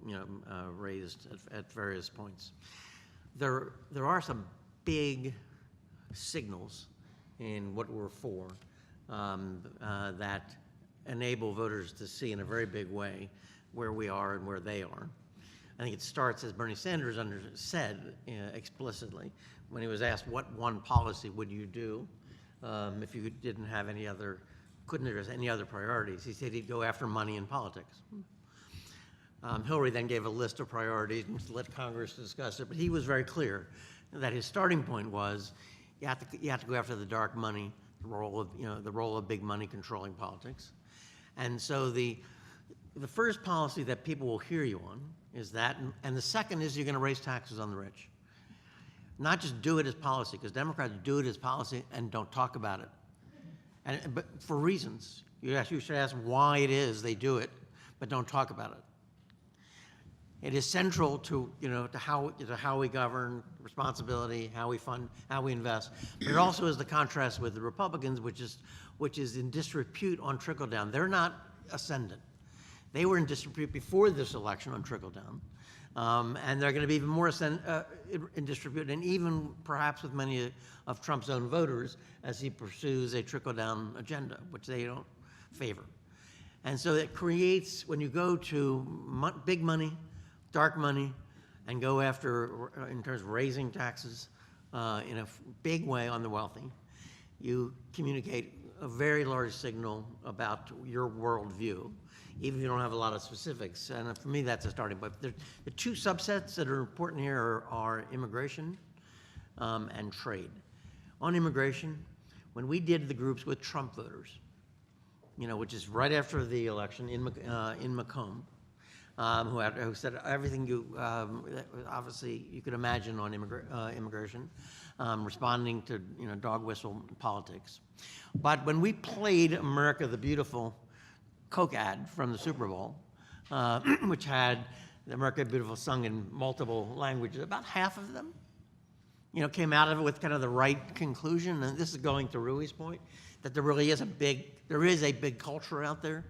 raised at various points. There are some big signals in what we're for that enable voters to see in a very big way where we are and where they are. I think it starts, as Bernie Sanders said explicitly, when he was asked what one policy would you do if you didn't have couldn't address any other priorities. He said he'd go after money in politics. Hillary then gave a list of priorities and let Congress discuss it, but he was very clear that his starting point was you have to go after the dark money, the role of big money controlling politics. And so the first policy that people will hear you on is that, and the second is you're going to raise taxes on the rich. Not just do it as policy, because Democrats do it as policy and don't talk about it. But for reasons. You should ask why it is they do it, but don't talk about it. It is central to, to how we govern, responsibility, how we fund, how we invest. But it also is the contrast with the Republicans, which is in disrepute on trickle down. They're not ascendant. They were in disrepute before this election on trickle down, and they're going to be even more in disrepute, and even perhaps with many of Trump's own voters as he pursues a trickle down agenda, which they don't favor. And so it creates, when you go to big money, dark money, and go after, in terms of raising taxes in a big way on the wealthy, you communicate a very large signal about your worldview, even if you don't have a lot of specifics. And for me, that's a starting point. The two subsets that are important here are immigration and trade. On immigration, when we did the groups with Trump voters, which is right after the election in Macomb, who said everything obviously you could imagine on immigration, responding to dog whistle politics. But when we played America the Beautiful Coke ad from the Super Bowl, which had America the Beautiful sung in multiple languages, about half of them, came out of it with kind of the right conclusion. And this is going to Ruy's point, that there really is a big culture out there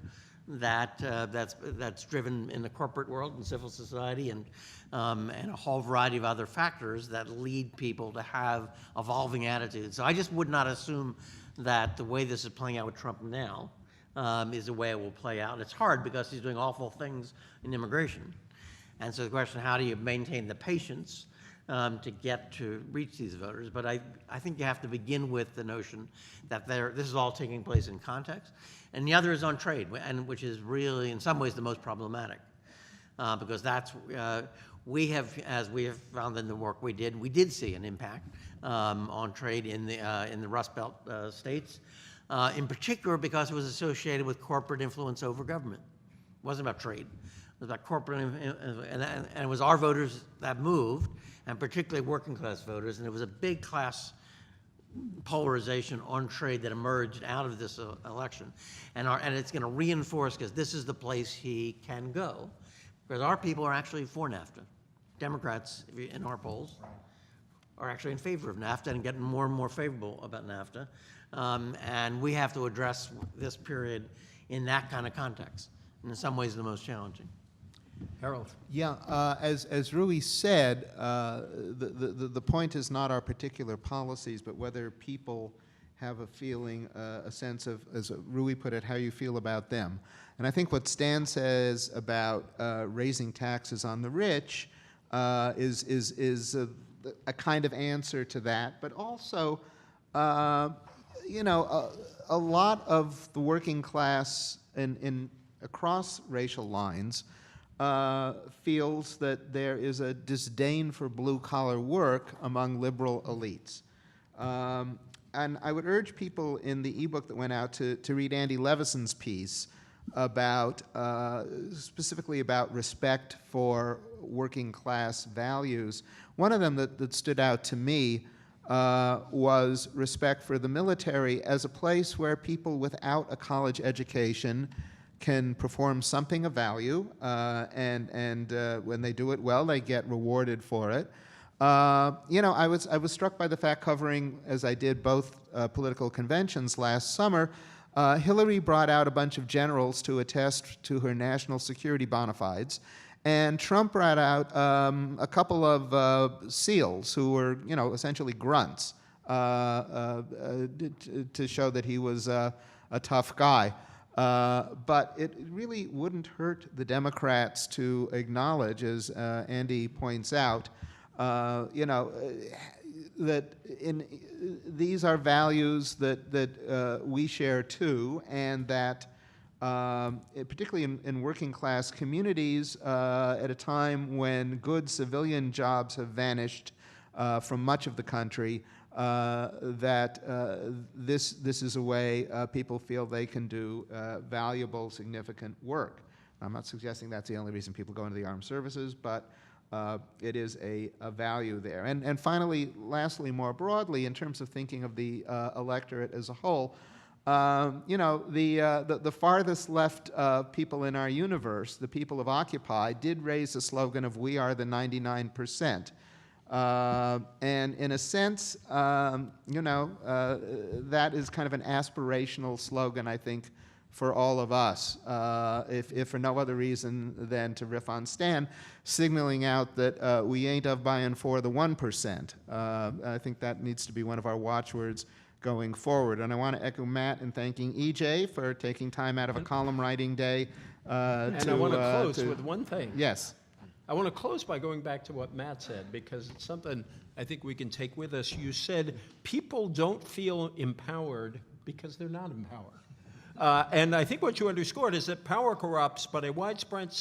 that's driven in the corporate world and civil society and a whole variety of other factors that lead people to have evolving attitudes. So I just would not assume that the way this is playing out with Trump now is the way it will play out. It's hard because he's doing awful things in immigration. And so the question, how do you maintain the patience to reach these voters? But I think you have to begin with the notion that this is all taking place in context. And the other is on trade, and which is really, in some ways, the most problematic. Because that's, as we have found in the work we did see an impact on trade in the Rust Belt states, in particular because it was associated with corporate influence over government. It wasn't about trade. It was about corporate, and it was our voters that moved, and particularly working class voters, and it was a big class polarization on trade that emerged out of this election. And it's going to reinforce, because this is the place he can go, because our people are actually for NAFTA. Democrats, in our polls, are actually in favor of NAFTA and getting more and more favorable about NAFTA. And we have to address this period in that kind of context, and in some ways the most challenging. Harold. Yeah, as Ruy said, the point is not our particular policies, but whether people have a feeling, a sense of, as Ruy put it, how you feel about them. And I think what Stan says about raising taxes on the rich is a kind of answer to that, but also, a lot of the working class across racial lines feels that there is a disdain for blue-collar work among liberal elites. And I would urge people in the ebook that went out to read Andy Levison's piece about, specifically about respect for working class values. One of them that stood out to me was respect for the military as a place where people without a college education can perform something of value, and when they do it well, they get rewarded for it. I was struck by the fact, covering, as I did, both political conventions last summer, Hillary brought out a bunch of generals to attest to her national security bona fides, and Trump brought out a couple of SEALs who were, essentially grunts, to show that he was a tough guy. But it really wouldn't hurt the Democrats to acknowledge, as Andy points out, that these are values that we share too, and that particularly in working class communities, at a time when good civilian jobs have vanished from much of the country, that this is a way people feel they can do valuable, significant work. I'm not suggesting that's the only reason people go into the armed services, but it is a value there. And finally, lastly, more broadly, in terms of thinking of the electorate as a whole, You know, the farthest left people in our universe, the people of Occupy, did raise the slogan of "We are the 99%." And in a sense, you know, that is kind of an aspirational slogan, I think, for all of us, if for no other reason than to riff on Stan, signaling out that we ain't of, by, and for the 1%. I think that needs to be one of our watchwords going forward. And I want to echo Matt in thanking EJ for taking time out of a column writing day And I want to close with one thing. Yes. I want to close by going back to what Matt said, because it's something I think we can take with us. You said people don't feel empowered because they're not empowered. And I think what you underscored is that power corrupts, but a widespread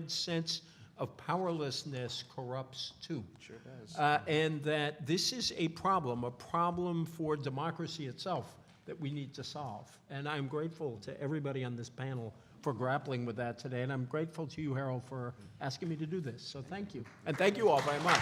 sense of powerlessness corrupts too. Sure does. And that this is a problem for democracy itself that we need to solve. And I'm grateful to everybody on this panel for grappling with that today. And I'm grateful to you, Harold, for asking me to do this. So thank you. And thank you all very much.